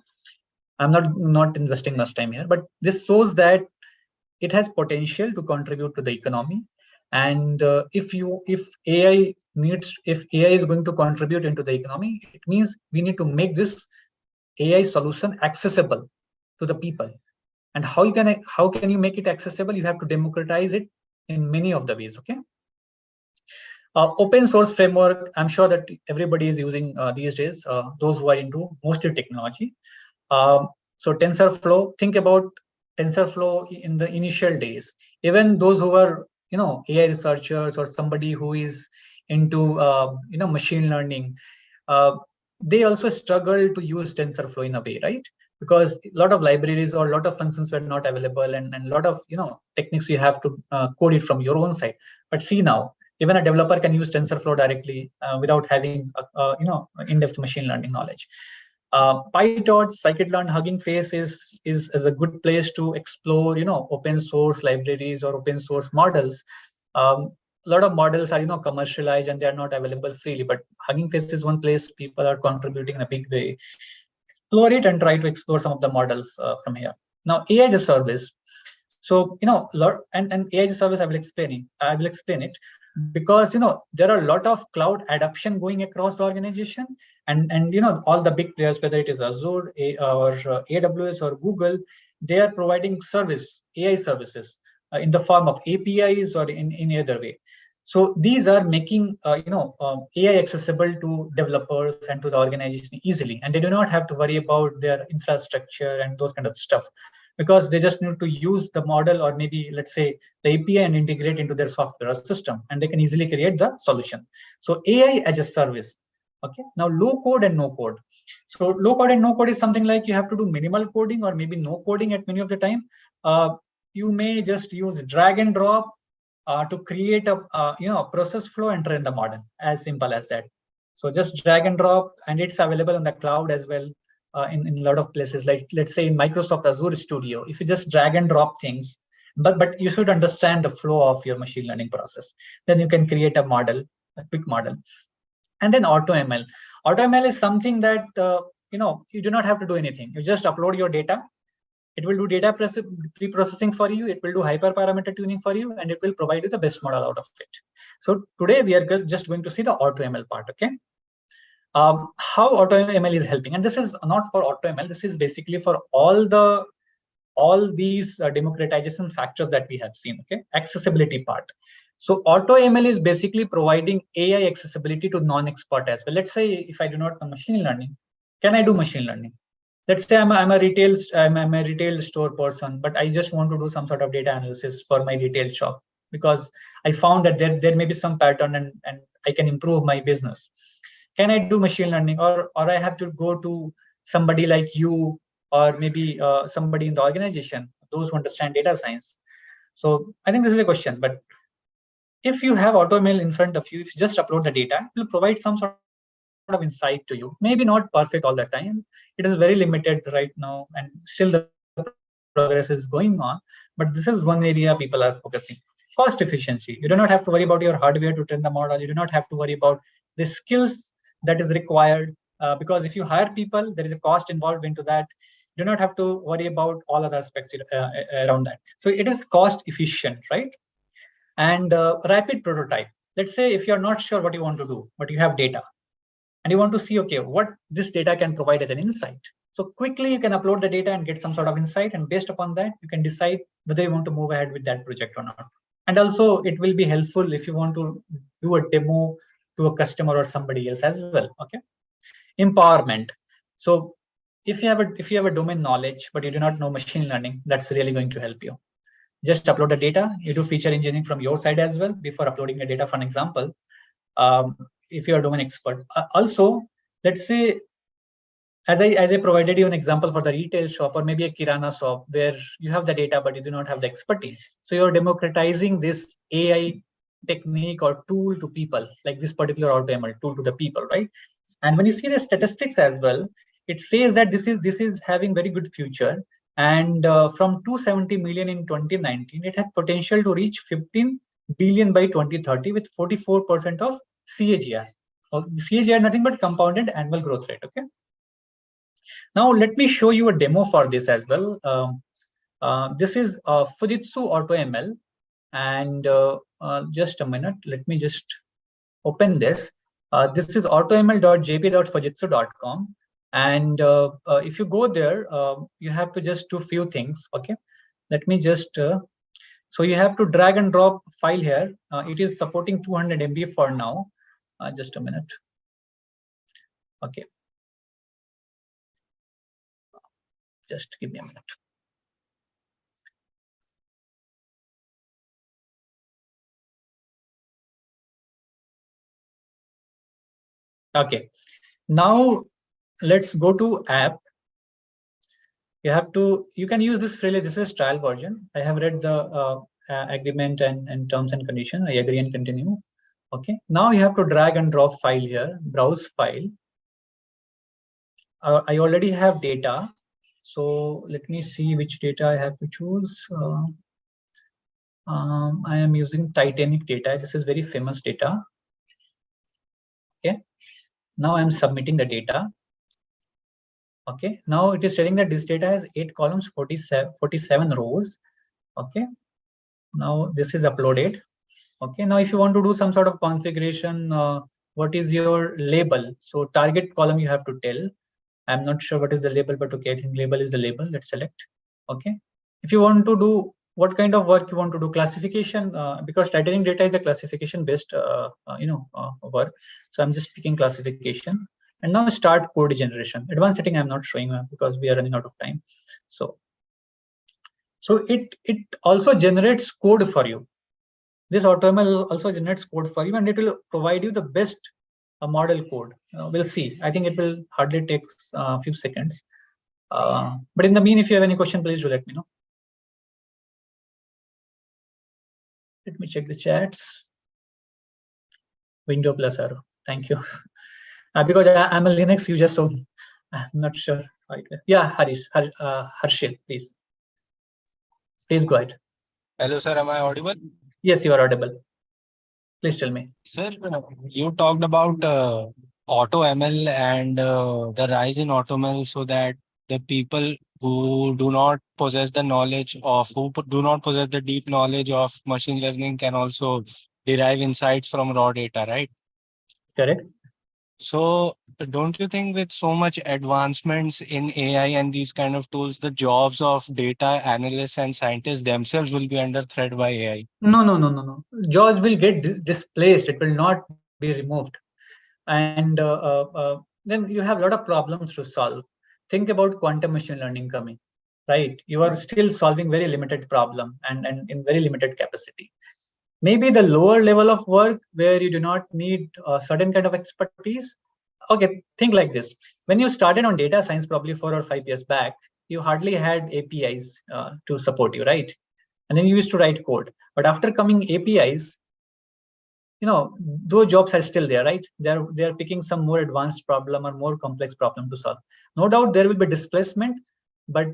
I'm not investing much time here, but this shows that it has potential to contribute to the economy. And if AI is going to contribute into the economy, it means we need to make this AI solution accessible to the people. And how can you make it accessible? You have to democratize it in many of the ways. Okay. Open source framework, I'm sure that everybody is using these days, those who are into mostly technology. So TensorFlow, think about TensorFlow in the initial days. Even those who are AI researchers or somebody who is into machine learning, they also struggle to use TensorFlow in a way, right? Because a lot of libraries or a lot of functions were not available, and a lot of techniques you have to code it from your own side. But see now, even a developer can use TensorFlow directly without having in-depth machine learning knowledge. PyTorch, Scikit-learn, Hugging Face is a good place to explore open source libraries or open source models. A lot of models are commercialized and they are not available freely, but Hugging Face is one place people are contributing in a big way. Explore it and try to explore some of the models from here. Now AI as a service. So and AI as a service, I will explain it because there are a lot of cloud adoption going across the organization, and all the big players, whether it is Azure or AWS or Google, they are providing AI services in the form of APIs or in any other way. So these are making AI accessible to developers and to the organization easily, and they do not have to worry about their infrastructure and those kind of stuff, because they just need to use the model or maybe let's say the API and integrate into their software or system, and they can easily create the solution. So AI as a service. Okay. Now low code and no code. So low code and no code is something like you have to do minimal coding or maybe no coding at many of the time. You may just use drag and drop to create a process flow and train the model, as simple as that. So just drag and drop, and it's available on the cloud as well. In a lot of places, like let's say in Microsoft Azure Studio, if you just drag and drop things, but you should understand the flow of your machine learning process, then you can create a model, a quick model. And then AutoML. AutoML is something that you do not have to do anything. You just upload your data. It will do data pre-processing for you. It will do hyperparameter tuning for you, and it will provide you the best model out of it. So today we are just going to see the AutoML part. Okay. How AutoML is helping, and this is not for AutoML. This is basically for all these democratization factors that we have seen. Okay, accessibility part. So AutoML is basically providing AI accessibility to non-expert as well. Let's say if I do not know machine learning, can I do machine learning? Let's say I'm a retail store person, but I just want to do some sort of data analysis for my retail shop because I found that there may be some pattern and I can improve my business. can I do machine learning, or I have to go to somebody like you, or maybe somebody in the organization, those who understand data science? So I think this is a question. But if you have AutoML in front of you, if you just upload the data, it will provide some sort of insight to you. Maybe not perfect all the time. It is very limited right now, and still the progress is going on. But this is one area people are focusing. Cost efficiency. You do not have to worry about your hardware to train the model. You do not have to worry about the skills that is required, because if you hire people, there is a cost involved into that. You do not have to worry about all other aspects around that. So it is cost efficient, right? And rapid prototype. Let's say if you're not sure what you want to do, but you have data and you want to see, okay, what this data can provide as an insight. So quickly you can upload the data and get some sort of insight, and based upon that, you can decide whether you want to move ahead with that project or not. And also it will be helpful if you want to do a demo to a customer or somebody else as well. Okay. Empowerment. So if you have a domain knowledge, but you do not know machine learning, that's really going to help you. Just upload the data. You do feature engineering from your side as well before uploading the data. For an example, if you are a domain expert. Also, let's say, as I provided you an example for the retail shop or maybe a kirana shop where you have the data but you do not have the expertise. So you're democratizing this AI technique or tool to people, like this particular AutoML tool to the people, right? And when you see the statistics as well, it says that this is having very good future. And from 270 million in 2019, it has potential to reach 15 billion by 2030 with 44% of CAGR. CAGR nothing but compounded annual growth rate. Okay. Now let me show you a demo for this as well. This is Fujitsu AutoML, and just a minute. Let me just open this. This is automl.jp.fujitsu.com. And if you go there, you have to just do few things. Okay, let me just so you have to drag and drop file here. It is supporting 200 MB for now. Just a minute. Okay, just give me a minute. Okay, now let's go to app. You can use this freely. This is trial version. I have read the agreement and terms and conditions. I agree and continue. Okay, now you have to drag and drop file here, browse file. I already have data. So let me see which data I have to choose. I am using Titanic data. This is very famous data. Okay, now I'm submitting the data. Okay, now it is telling that this data has 8 columns, 47 rows. Okay, now this is uploaded. Okay, now if you want to do some sort of configuration, what is your label? So target column you have to tell. I'm not sure what is the label, but okay, I think label is the label. Let's select. Okay, if you want to do what kind of work you want to do, classification, because Titanic data is a classification based work. So I'm just picking classification. And now start code generation. Advanced setting I'm not showing because we are running out of time. So it also generates code for you. This AutoML also generates code for you, and it will provide you the best model code. We'll see. I think it will hardly take a few seconds. But in the mean, if you have any question, please do let me know. Let me check the chats. Window plus arrow. Thank you. Because I'm a Linux user, so I'm not sure. Yeah, Harshil, please. Please go ahead. Hello, sir. Am I audible? Yes, you are audible. Please tell me. Sir, you talked about AutoML and the rise in AutoML, so that the people who do not possess the knowledge of, do not possess the deep knowledge of machine learning can also derive insights from raw data, right? Correct. So don't you think with so much advancements in AI and these kind of tools, the jobs of data analysts and scientists themselves will be under threat by AI? No. Jobs will get displaced. It will not be removed. And then you have a lot of problems to solve. Think about quantum machine learning coming, right? You are still solving very limited problem and in very limited capacity. Maybe the lower level of work where you do not need a certain kind of expertise, Okay, think like this. When you started on data science, probably 4 or 5 years back, you hardly had APIs to support you, right? And then you used to write code. But after coming APIs, those jobs are still there, right? They're picking some more advanced problem or more complex problem to solve. No doubt there will be displacement, but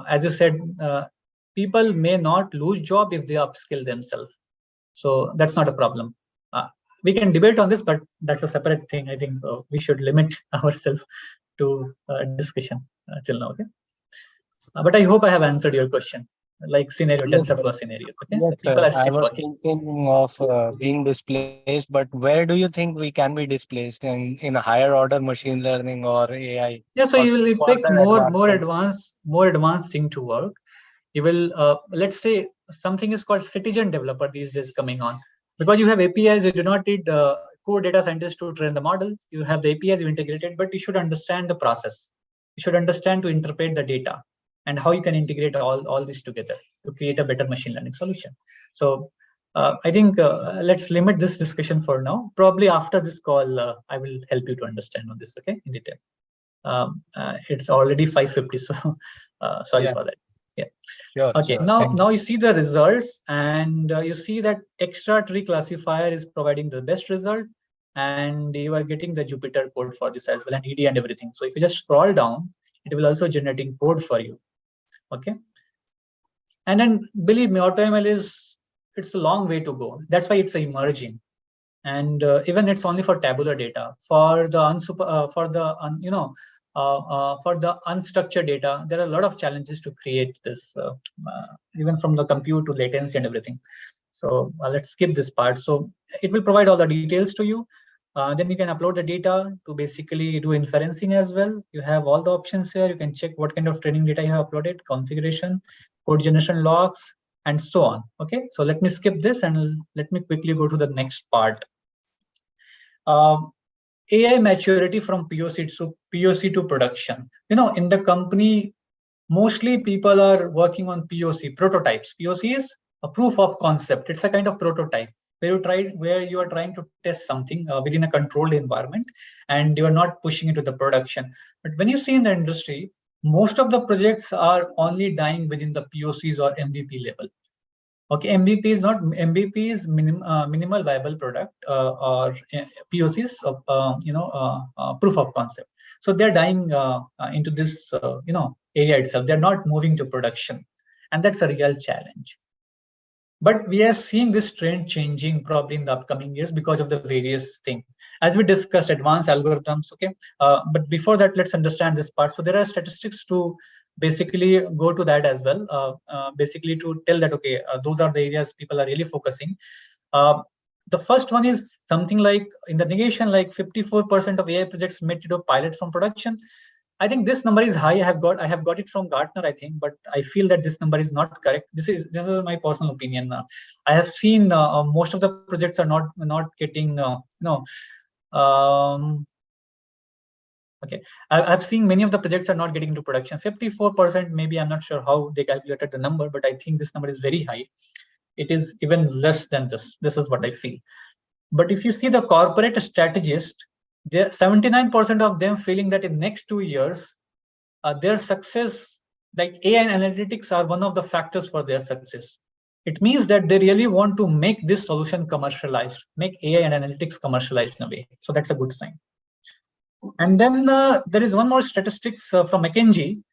as you said, people may not lose job if they upskill themselves. So that's not a problem. We can debate on this, but that's a separate thing. I think we should limit ourselves to discussion till now. Okay, but I hope I have answered your question. Like scenario, Yes, TensorFlow sir. scenario. Okay, Yes, the people sir. are I still was working. thinking of being displaced, but where do you think we can be displaced in higher order machine learning or AI Yeah, so or you will pick further advancement? more advanced thing to work. You will let's say something is called citizen developer these days coming on, because you have APIs. You do not need core data scientists to train the model. You have the APIs you integrated, but you should understand the process. You should understand to interpret the data and how you can integrate all this together to create a better machine learning solution. So I think let's limit this discussion for now. Probably after this call, I will help you to understand on this, okay, in detail. It's already 5:50, so sorry Yeah, for that. Yeah. sure, Okay. sure. Now, Thank you. you see the results, and you see that extra tree classifier is providing the best result, and you are getting the Jupyter code for this as well, and ED and everything. So if you just scroll down, it will also generating code for you. Okay. And then believe me, AutoML it's a long way to go. That's why it's emerging, and even it's only for tabular data. For the for the unstructured data, there are a lot of challenges to create this, even from the compute to latency and everything. So let's skip this part. So it will provide all the details to you. Then you can upload the data to basically do inferencing as well. You have all the options here. You can check what kind of training data you have uploaded, configuration, code generation logs, and so on. Okay, so let me skip this and let me quickly go to the next part. AI maturity from POC to production. In the company, mostly people are working on POC prototypes. POC is a proof of concept. It's a kind of prototype where you are trying to test something within a controlled environment, and you are not pushing it to the production. But when you see in the industry, most of the projects are only dying within the POCs or MVP level. Okay, MVP is not MVP is minimal viable product or POCs of proof of concept. So they're dying into this area itself. They're not moving to production, and that's a real challenge. But we are seeing this trend changing probably in the upcoming years because of the various things. As we discussed, advanced algorithms. Okay, but before that, let's understand this part. So there are statistics to basically go to that as well. Basically to tell that okay, those are the areas people are really focusing. The first one is something like in the negation, like 54% of AI projects made to do pilot from production. I think this number is high. I have got it from Gartner, I think, but I feel that this number is not correct. This is my personal opinion. I have seen most of the projects are not getting okay. I've seen many of the projects are not getting into production. 54%, maybe. I'm not sure how they calculated the number, but I think this number is very high. It is even less than this. This is what I feel. But if you see the corporate strategist, 79% of them feeling that in next 2 years, their success, like AI and analytics, are one of the factors for their success. It means that they really want to make this solution commercialized, make AI and analytics commercialized in a way. So that's a good sign. And then there is one more statistics from McKinsey.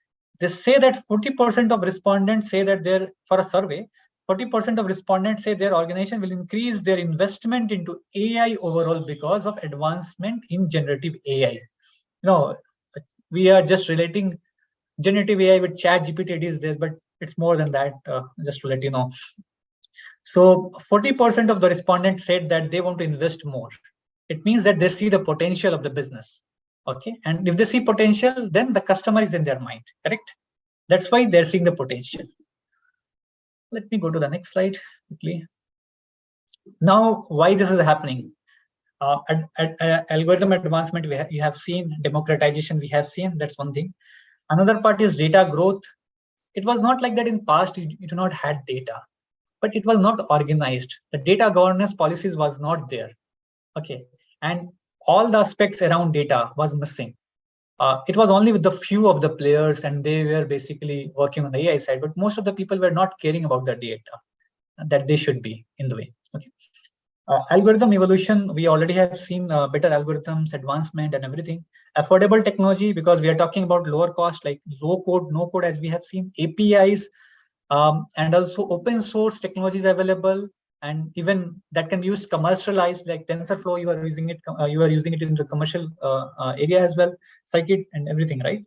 They say that 40% of respondents say that for a survey, 40% of respondents say their organization will increase their investment into AI overall because of advancement in generative AI. We are just relating generative AI with chat GPT these days, but it's more than that, just to let you know. So 40% of the respondents said that they want to invest more. It means that they see the potential of the business. Okay, and if they see potential, then the customer is in their mind, correct? That's why they're seeing the potential. Let me go to the next slide quickly. Now, why this is happening? Algorithm advancement, we have seen. Democratization, we have seen. That's one thing. Another part is data growth. It was not like that in past. You do not had data, but it was not organized. The data governance policies was not there. Okay, and all the aspects around data was missing. It was only with the few of the players, and they were basically working on the AI side, but most of the people were not caring about the data that they should be in the way. Okay. Algorithm evolution, we already have seen better algorithms, advancement, and everything. Affordable technology, because we are talking about lower cost, like low code, no code, as we have seen, APIs, and also open source technologies available, and even that can be used commercialized, like TensorFlow. You are using it in the commercial area as well, Scikit and everything, right?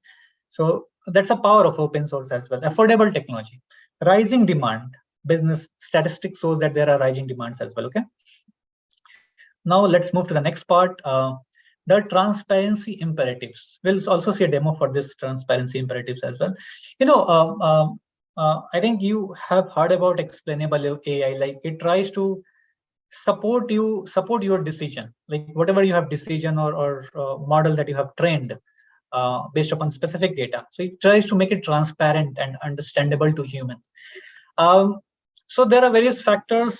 So that's a power of open source as well. Affordable technology, rising demand. Business statistics shows that there are rising demands as well. Okay. Now let's move to the next part. The transparency imperatives. We'll also see a demo for this transparency imperatives as well. You know, I think you have heard about explainable AI. Like it tries to support your decision, like whatever you have decision or model that you have trained based upon specific data. So it tries to make it transparent and understandable to human. So there are various factors.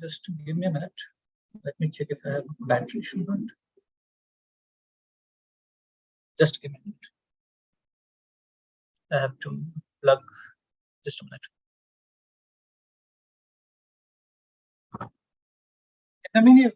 Just give me a minute. Let me check if I have battery issue or not. Just give me a minute. I have to plug. Just a minute. I mean,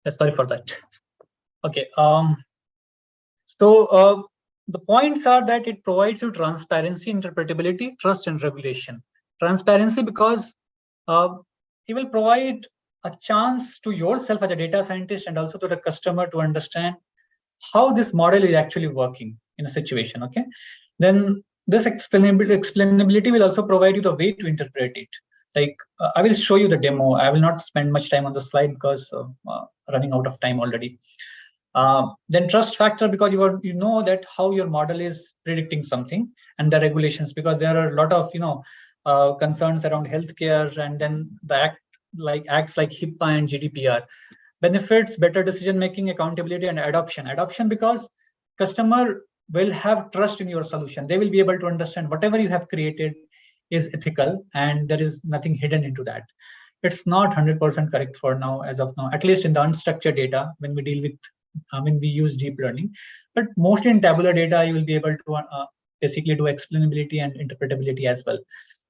sorry for that. Okay. So the points are that it provides you transparency, interpretability, trust, and regulation. Transparency because it will provide a chance to yourself as a data scientist and also to the customer to understand how this model is actually working in a situation. Okay. Then this explainability will also provide you the way to interpret it. Like I will show you the demo. I will not spend much time on the slide because running out of time already. Then trust factor, because you know that how your model is predicting something, and the regulations, because there are a lot of concerns around healthcare, and then the acts like HIPAA and GDPR. Benefits, better decision making, accountability, and adoption. Adoption because customer will have trust in your solution. They will be able to understand whatever you have created is ethical and there is nothing hidden into that. It's not 100% correct for now, as of now, at least in the unstructured data when we deal with when we use deep learning. But mostly in tabular data, you will be able to basically do explainability and interpretability as well.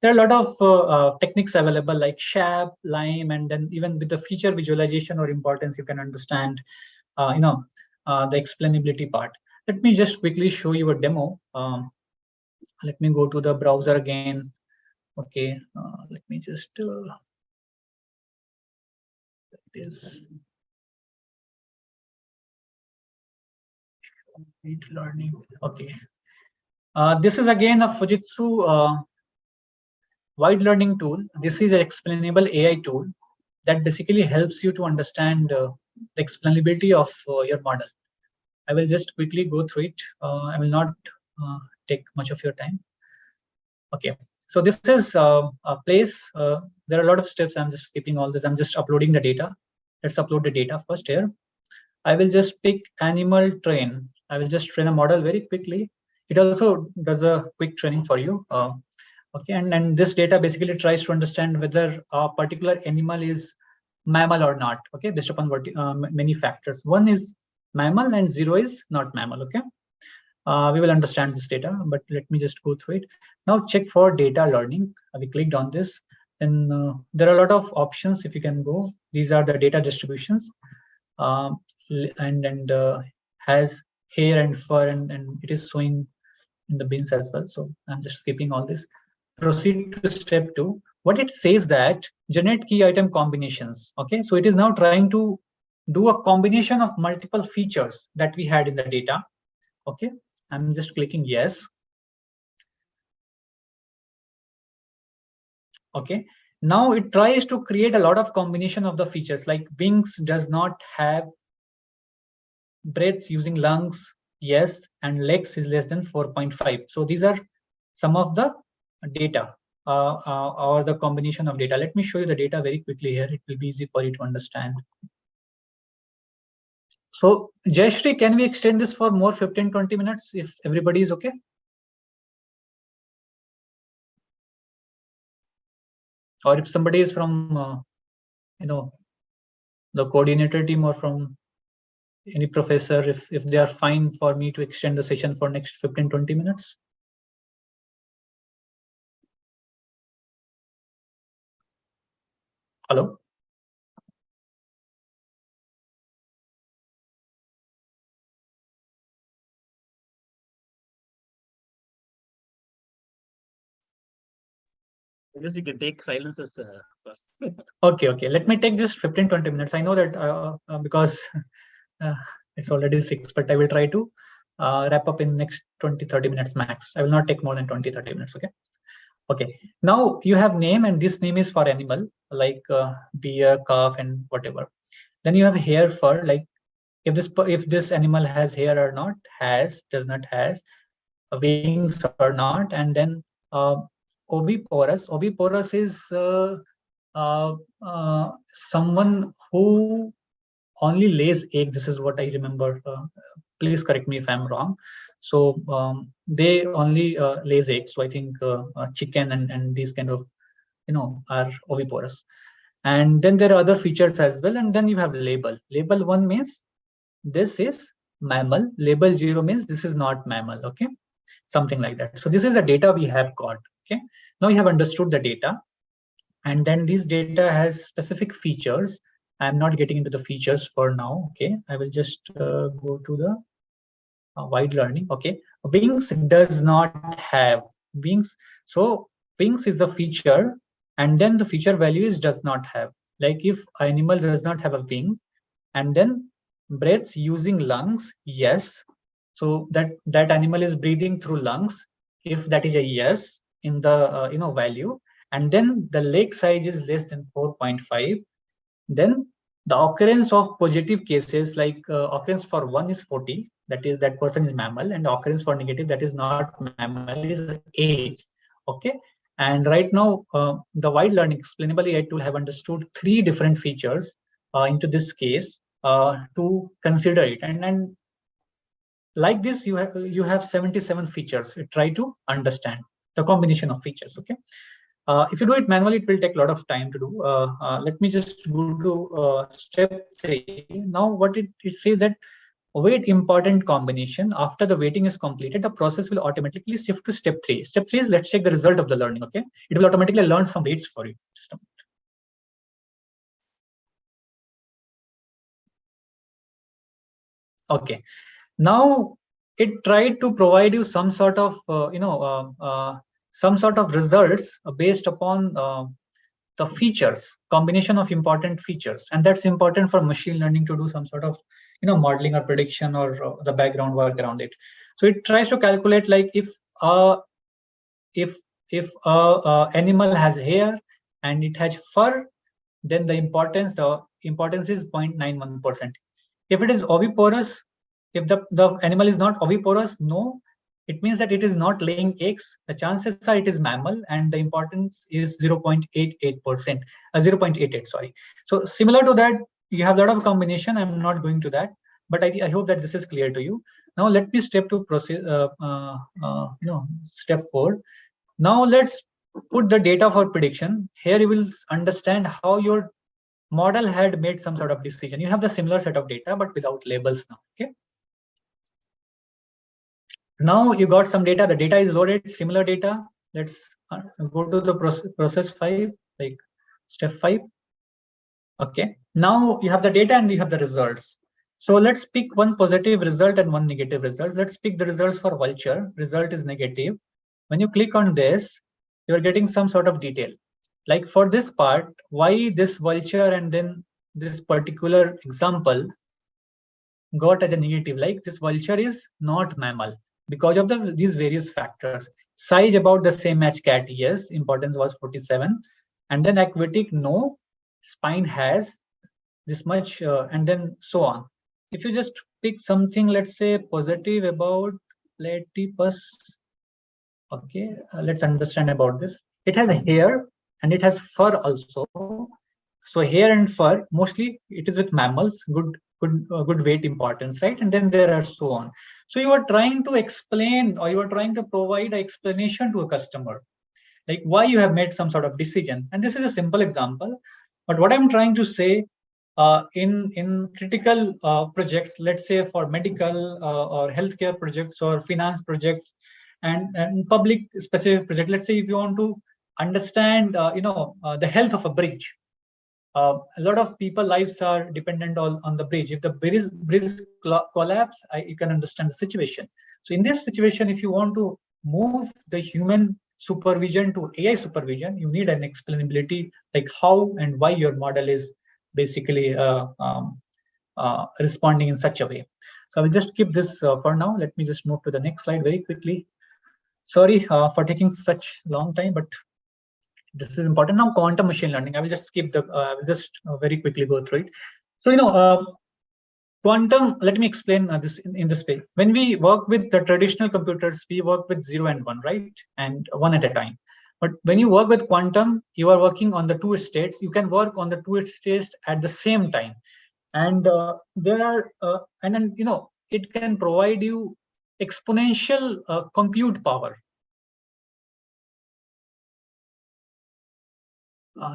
There are a lot of techniques available like SHAP, LIME, and then even with the feature visualization or importance, you can understand the explainability part. Let me just quickly show you a demo. Let me go to the browser again. Okay, let me just learning. Okay, this is again a Fujitsu wide learning tool. This is an explainable AI tool that basically helps you to understand the explainability of your model. I will just quickly go through it. I will not take much of your time. Okay, so this is a place. There are a lot of steps. I'm just skipping all this. I'm just uploading the data. Let's upload the data first here. I will just pick animal train. I will just train a model very quickly. It also does a quick training for you. Okay, and this data basically tries to understand whether a particular animal is mammal or not. Okay, based upon what many factors. One is mammal and 0 is not mammal. Okay, we will understand this data, but let me just go through it. Now check for data learning. We clicked on this, and there are a lot of options. If you can go, these are the data distributions, and has hair and fur, and it is showing in the bins as well. So I'm just skipping all this. Proceed to step 2. What it says that generate key item combinations. Okay, so it is now trying to do a combination of multiple features that we had in the data. Okay, I'm just clicking yes. Okay. Now it tries to create a lot of combination of the features, like wings does not have breaths using lungs, yes, and legs is less than 4.5. So these are some of the data or the combination of data. Let me show you the data very quickly here. It will be easy for you to understand. So Jayashri, can we extend this for more 15-20 minutes if everybody is okay? Or if somebody is from, the coordinator team or from any professor, if they are fine for me to extend the session for next 15-20 minutes. Hello? I guess you can take silences first. Okay. Let me take just 15-20 minutes. I know that because it's already 6, but I will try to wrap up in next 20-30 minutes max. I will not take more than 20-30 minutes. Okay. Now you have name, and this name is for animal like deer, calf, and whatever. Then you have hair, fur, like if this animal has hair or not, has, does not has, wings or not, and then oviporous. Oviporous is someone who only lays egg. This is what I remember. Please correct me if I'm wrong. So they only lays eggs. So I think chicken and these kind of are oviporous. And then there are other features as well. And then you have label. Label 1 means this is mammal. Label 0 means this is not mammal. Okay, something like that. So this is the data we have got. Okay, now you have understood the data, and then this data has specific features. I'm not getting into the features for now. Okay, I will just go to the wide learning. Okay, wings does not have wings. So wings is the feature, and then the feature value is does not have. Like if animal does not have a wing, and then breaths using lungs, yes. So that animal is breathing through lungs. If that is a yes in the value, and then the leg size is less than 4.5, then the occurrence of positive cases, like occurrence for 1 is 40, that is that person is mammal, and occurrence for negative, that is not mammal, is age. Okay, and right now the wide learning explainable AI tool have understood 3 different features into this case to consider it, and like this you have 77 features. Try to understand the combination of features. Okay, if you do it manually, it will take a lot of time to do. Let me just go to step 3. Now what it says that weight important combination. After the weighting is completed, the process will automatically shift to step 3. Step 3 is let's check the result of the learning. Okay, it will automatically learn some weights for you. Okay, now it tried to provide you some sort of some sort of results based upon the features, combination of important features, and that's important for machine learning to do some sort of modeling or prediction or the background work around it. So it tries to calculate like if animal has hair and it has fur, then the importance is 0.91%. If it is oviporous, if the animal is not oviporous, no, it means that it is not laying eggs. The chances are it is mammal, and the importance is 0.88%, 0.88, sorry. So similar to that, you have a lot of combination. I'm not going to that, but I hope that this is clear to you. Now let me step to process, step 4. Now let's put the data for prediction. Here you will understand how your model had made some sort of decision. You have the similar set of data, but without labels now. Okay. Now you got some data. The data is loaded. Similar data. Let's go to the process 5, like step 5. Okay. Now you have the data and you have the results. So let's pick one positive result and one negative result. Let's pick the results for vulture. Result is negative. When you click on this, you're getting some sort of detail. Like for this part, why this vulture and then this particular example got as a negative, like this vulture is not mammal because of these various factors. Size about the same as cat, yes, importance was 47. and then aquatic, no, spine has this much, and then so on. If you just pick something, let's say positive about platypus, okay, let's understand about this. It has hair and it has fur also. So hair and fur, mostly it is with mammals, good weight importance, right? And then there are so on. So you are trying to explain, or you are trying to provide an explanation to a customer, like why you have made some sort of decision. And this is a simple example, but what I'm trying to say, in critical projects, let's say for medical or healthcare projects or finance projects, and public specific project, let's say if you want to understand the health of a bridge, a lot of people lives are dependent on the bridge. If the bridge collapse, you can understand the situation. So in this situation, if you want to move the human supervision to AI supervision, you need an explainability, like how and why your model is basically responding in such a way. So I will just keep this for now. Let me just move to the next slide very quickly. Sorry for taking such long time, but this is important. Now, quantum machine learning. I will just skip the. I will just very quickly go through it. So quantum. Let me explain this in this way. When we work with the traditional computers, we work with 0 and 1, right, and one at a time. But when you work with quantum, you are working on the two states. You can work on the two states at the same time, and there are and then it can provide you exponential compute power.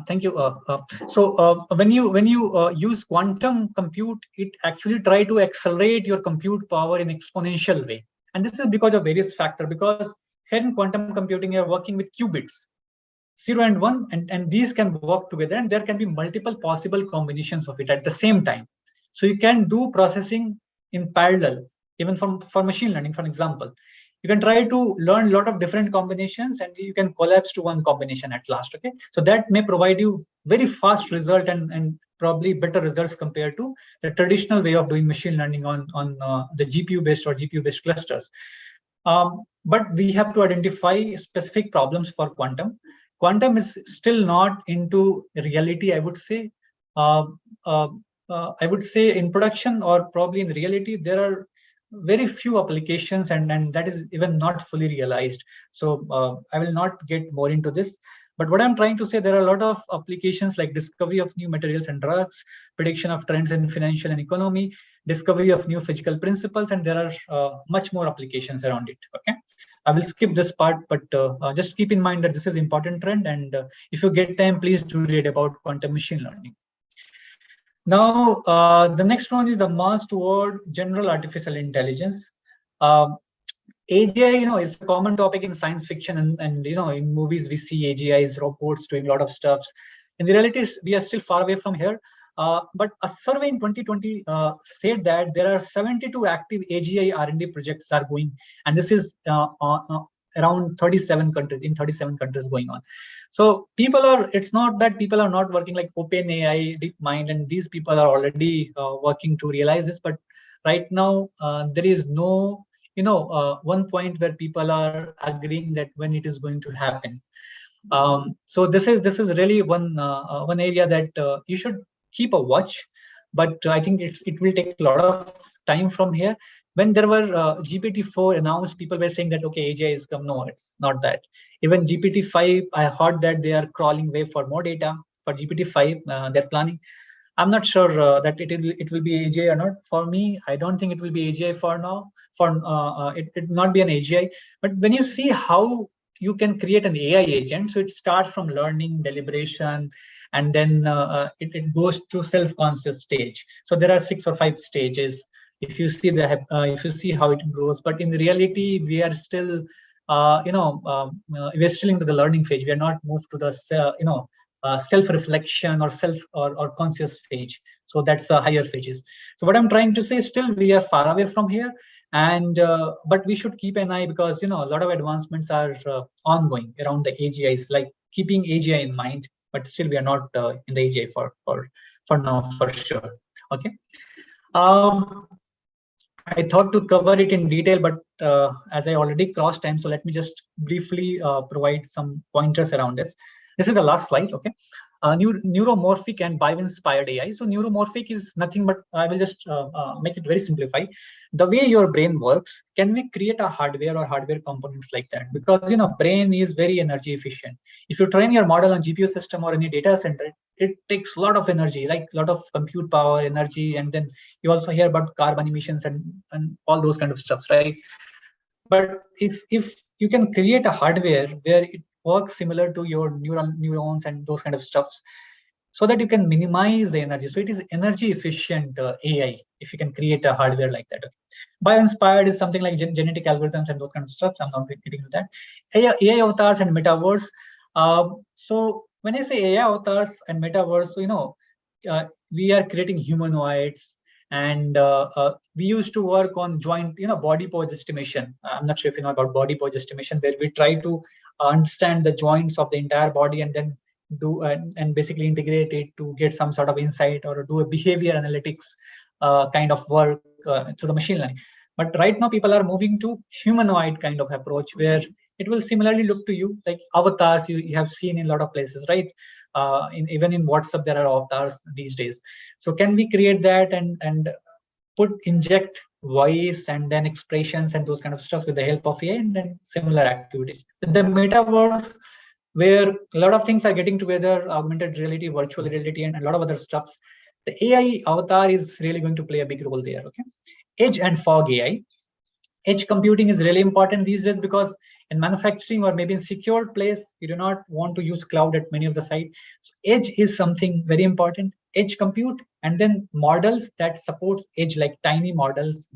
Thank you. So when you use quantum compute, it actually try to accelerate your compute power in exponential way. And this is because of various factors. Because here in quantum computing, you're working with qubits, 0 and 1, and these can work together, and there can be multiple possible combinations of it at the same time. So you can do processing in parallel, even for machine learning, for example. You can try to learn a lot of different combinations, and you can collapse to one combination at last. Okay, so that may provide you very fast result and probably better results compared to the traditional way of doing machine learning on the GPU based or GPU based clusters. But we have to identify specific problems for quantum. Quantum is still not into reality, I would say. I would say in production or probably in reality, there are very few applications, and that is even not fully realized. So I will not get more into this. But what I'm trying to say, there are a lot of applications like discovery of new materials and drugs, prediction of trends in financial and economy, discovery of new physical principles, and there are much more applications around it. Okay, I will skip this part, but just keep in mind that this is important trend, and if you get time, please do read about quantum machine learning. Now, the next one is the march toward general artificial intelligence. AGI, is a common topic in science fiction, and in movies we see AGIs, robots doing a lot of stuff. In the reality, we are still far away from here. But a survey in 2020 said that there are 72 active AGI R&D projects are going, and this is around 37 countries, in 37 countries going on. So people are, it's not that people are not working like OpenAI, DeepMind, and these people are already working to realize this. But right now, there is no, one point where people are agreeing that when it is going to happen. So this is really one area that you should keep a watch. But I think it will take a lot of time from here. When there were GPT-4 announced, people were saying that, okay, AGI is come. No, it's not that. Even GPT-5, I heard that they are crawling way for more data. For GPT-5, they're planning. I'm not sure that it will be AGI or not. For me, I don't think it will be AGI for now. It will not be an AGI. But when you see how you can create an AI agent, so it starts from learning, deliberation, and then it goes to self-conscious stage. So there are 6 or 5 stages. If you see how it grows, but in reality, we are still, we're still into the learning phase. We are not moved to the, self-reflection or conscious phase. So that's the higher phases. So what I'm trying to say is still we are far away from here, and but we should keep an eye, because a lot of advancements are ongoing around the AGIs, like keeping AGI in mind. But still we are not in the AGI for now, for sure. Okay. I thought to cover it in detail, but as I already crossed time, so let me just briefly provide some pointers around this. This is the last slide. Okay. Neuromorphic and bio-inspired AI. So neuromorphic is nothing but, I will just make it very simplified. The way your brain works, can we create a hardware or hardware components like that? Because brain is very energy efficient. If you train your model on GPU system or any data center, it takes a lot of energy, like a lot of compute power, energy, and then you also hear about carbon emissions and all those kind of stuffs, right? But if you can create a hardware where it works similar to your neurons and those kind of stuffs, so that you can minimize the energy. So it is energy efficient AI if you can create a hardware like that. Bio-inspired is something like genetic algorithms and those kind of stuff. I'm not getting into that. AI avatars and metaverse. So when I say AI avatars and metaverse, so we are creating humanoids, and we used to work on joint body pose estimation. I'm not sure if you know about body pose estimation, where we try to understand the joints of the entire body and then do and basically integrate it to get some sort of insight or do a behavior analytics kind of work through the machine learning. But right now people are moving to humanoid kind of approach, where it will similarly look to you like avatars you have seen in a lot of places, right? Even in WhatsApp there are avatars these days. So can we create that and inject voice and then expressions and those kind of stuff with the help of AI, and then similar activities. In the metaverse, where a lot of things are getting together, augmented reality, virtual reality, and a lot of other stuffs, the AI avatar is really going to play a big role there. Okay, edge and fog AI. Edge computing is really important these days, because in manufacturing or maybe in secured place, you do not want to use cloud at many of the sites. So edge is something very important. Edge compute, and then models that supports edge, like tiny models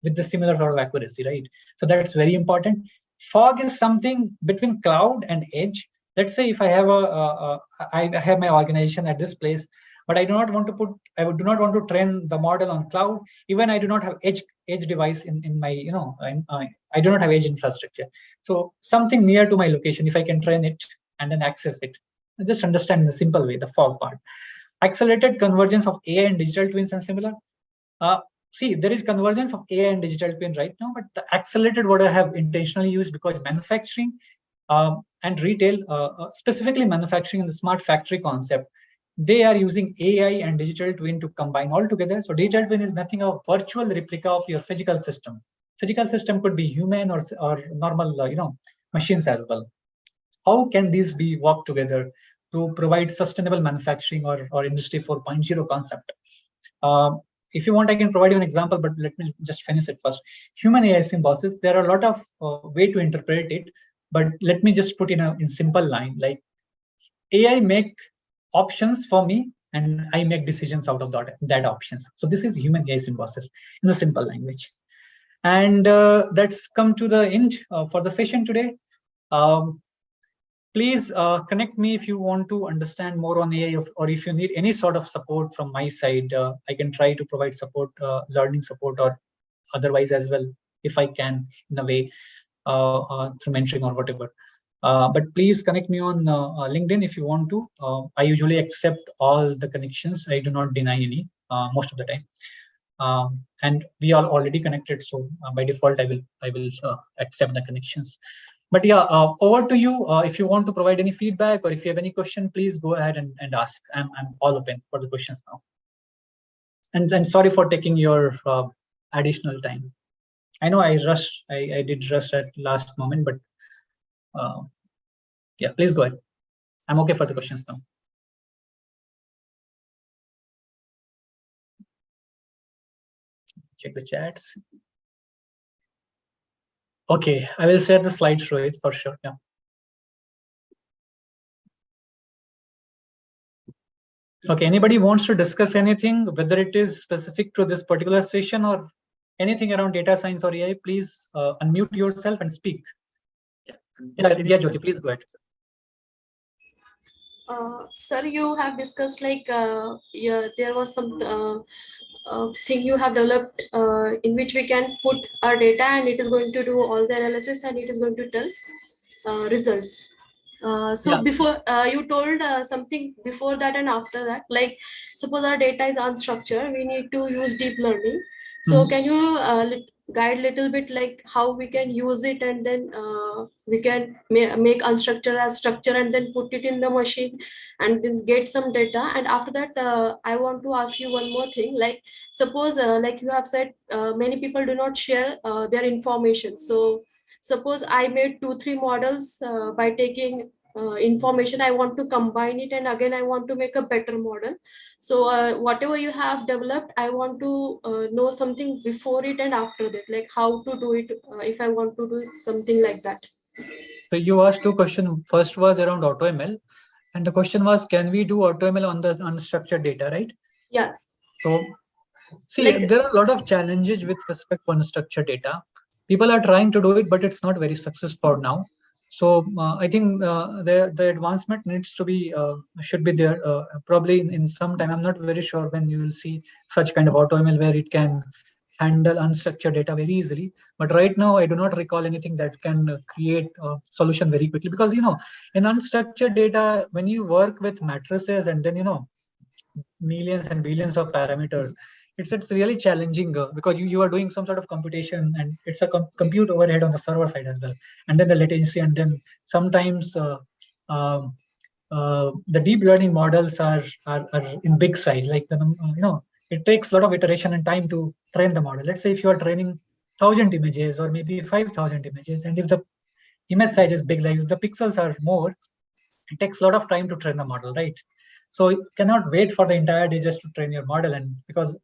with the similar sort of accuracy, right? So that's very important. Fog is something between cloud and edge. Let's say if I have I have my organization at this place, but I do not want to train the model on cloud. Even I do not have edge device in my, I do not have edge infrastructure. So something near to my location, if I can train it and then access it, just understand in a simple way the fog part. Accelerated convergence of AI and digital twins and similar. See, there is convergence of AI and digital twin right now, but the accelerated word I have intentionally used because manufacturing and retail, specifically manufacturing and the smart factory concept, they are using AI and digital twin to combine all together. So digital twin is nothing of virtual replica of your physical system. Physical system could be human or normal, machines as well. How can these be worked together to provide sustainable manufacturing or industry 4.0 concept? If you want, I can provide you an example, but let me just finish it first. Human AI symbiosis, there are a lot of way to interpret it, but let me just put in simple line, like AI make options for me and I make decisions out of that options. So this is human AI symbiosis in the simple language. And that's come to the end for the session today. Please connect me if you want to understand more on AI, or if you need any sort of support from my side. I can try to provide support, learning support, or otherwise as well, if I can, in a way, through mentoring or whatever. But please connect me on LinkedIn if you want to. I usually accept all the connections. I do not deny any most of the time. And we are already connected, so by default, I will accept the connections. But yeah, over to you. If you want to provide any feedback or if you have any question, please go ahead and ask. I'm all open for the questions now. And I'm sorry for taking your additional time. I know I did rush at last moment, but yeah, please go ahead. I'm okay for the questions now. Check the chats. Okay, I will share the slides through it for sure. Yeah. Okay, anybody wants to discuss anything, whether it is specific to this particular session or anything around data science or AI, please unmute yourself and speak. Yeah, Jyoti, please go ahead. Sir, you have discussed like there was some thing you have developed in which we can put our data and it is going to do all the analysis and it is going to tell results. So yeah. Before you told something before that and after that, like suppose our data is unstructured, we need to use deep learning. So can you guide little bit like how we can use it, and then we can make unstructured as structure and then put it in the machine and then get some data. And after that, I want to ask you one more thing. Like suppose like you have said, many people do not share their information. So suppose I made 2-3 models by taking information, I want to combine it, and again I want to make a better model. So whatever you have developed, I want to know something before it and after that, like how to do it if I want to do something like that. So you asked two questions. First was around AutoML, and the question was, can we do AutoML on the unstructured data, right? Yes. So see, Like, there are a lot of challenges with respect to unstructured data. People are trying to do it, but it's not very successful now. So I think the advancement needs to be should be there probably in some time. I'm not very sure when you will see such kind of AutoML where it can handle unstructured data very easily. But right now, I do not recall anything that can create a solution very quickly, because in unstructured data, when you work with matrices and then millions and billions of parameters, it's really challenging because you are doing some sort of computation, and it's a compute overhead on the server side as well, and then the latency, and then sometimes um, the deep learning models are in big size, like it takes a lot of iteration and time to train the model. Let's say if you are training 1,000 images or maybe 5,000 images, and if the image size is big, like the pixels are more, it takes a lot of time to train the model, right? So you cannot wait for the entire day just to train your model, and because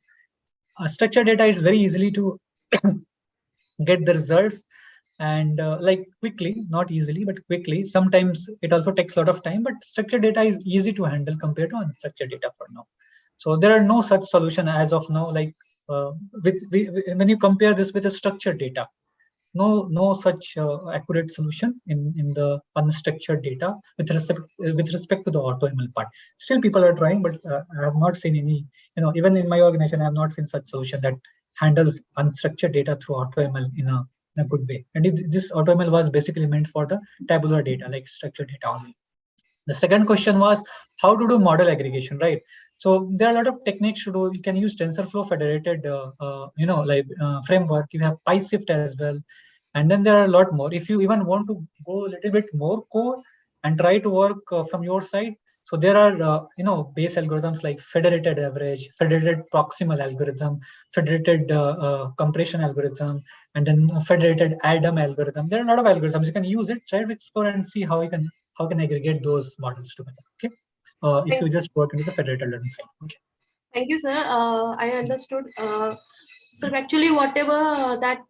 structured data is very easily to get the results, and like quickly, not easily but quickly. Sometimes it also takes a lot of time, but structured data is easy to handle compared to unstructured data for now. So there are no such solution as of now, like when you compare this with a structured data, no such accurate solution in the unstructured data with respect to the AutoML part. Still people are trying, but I have not seen any, even in my organization, I have not seen such solution that handles unstructured data through AutoML in a good way. And this AutoML was basically meant for the tabular data, like structured data only. The second question was how to do model aggregation, right? So there are a lot of techniques to do. You can use TensorFlow federated, framework. You have PyShift as well, and then there are a lot more. If you even want to go a little bit more core and try to work from your side, so there are base algorithms like federated average, federated proximal algorithm, federated compression algorithm, and then federated Adam algorithm. There are a lot of algorithms. You can use it, try to explore and see how can aggregate those models together. Okay, if you just work into the federated learning side. Okay. Thank you, sir. I understood. So actually, whatever that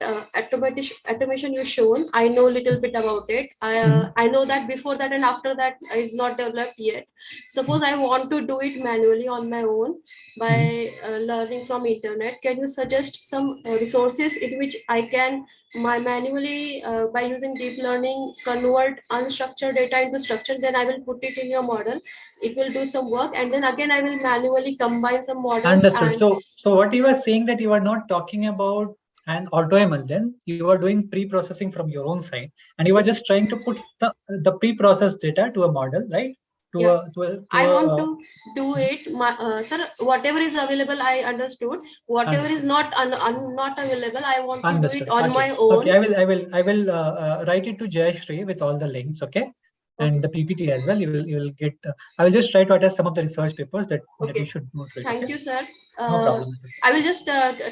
automation you shown, I know a little bit about it. I know that before that and after that is not developed yet. Suppose I want to do it manually on my own by learning from internet. Can you suggest some resources in which I can manually by using deep learning convert unstructured data into structured? Then I will put it in your model. It will do some work, and then again I will manually combine some models. Understood. And So what you are saying, that you are not talking about an AutoML, then you are doing pre-processing from your own side, and you are just trying to put the pre-processed data to a model, right? I want to do it, sir. Whatever is available, I understood. Whatever is not not available, I want to do it on my own. Okay, I will write it to Jayashree with all the links. Okay. And the PPT as well. You will get. I will just try to attach some of the research papers that you should go through. Thank you, sir. No problem. I will just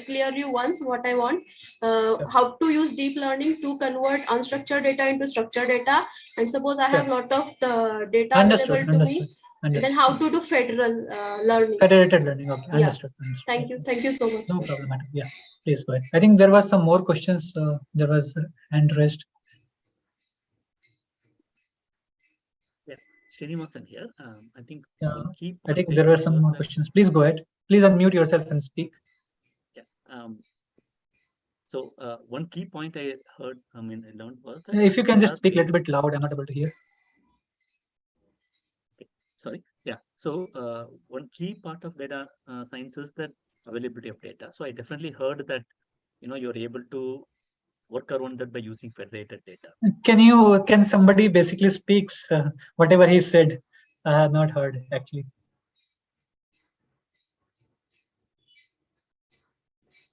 clear you once what I want. How to use deep learning to convert unstructured data into structured data. And suppose I have a lot of the data available to me. And then how to do federal learning. Federated learning. Okay, understood. Thank you. Thank you so much. No problem. Yeah, please go ahead. I think there was some more questions. There was hand raised. Srinivasan here. I think I think there were some more questions. Please go ahead. Please unmute yourself and speak. Yeah. So one key point I heard, I learned was that if you can just speak a little bit loud, I'm not able to hear. Okay. Sorry. Yeah. So one key part of data science is that availability of data. So I definitely heard that you're able to work around that by using federated data. Can somebody basically speaks whatever he said? I have not heard actually.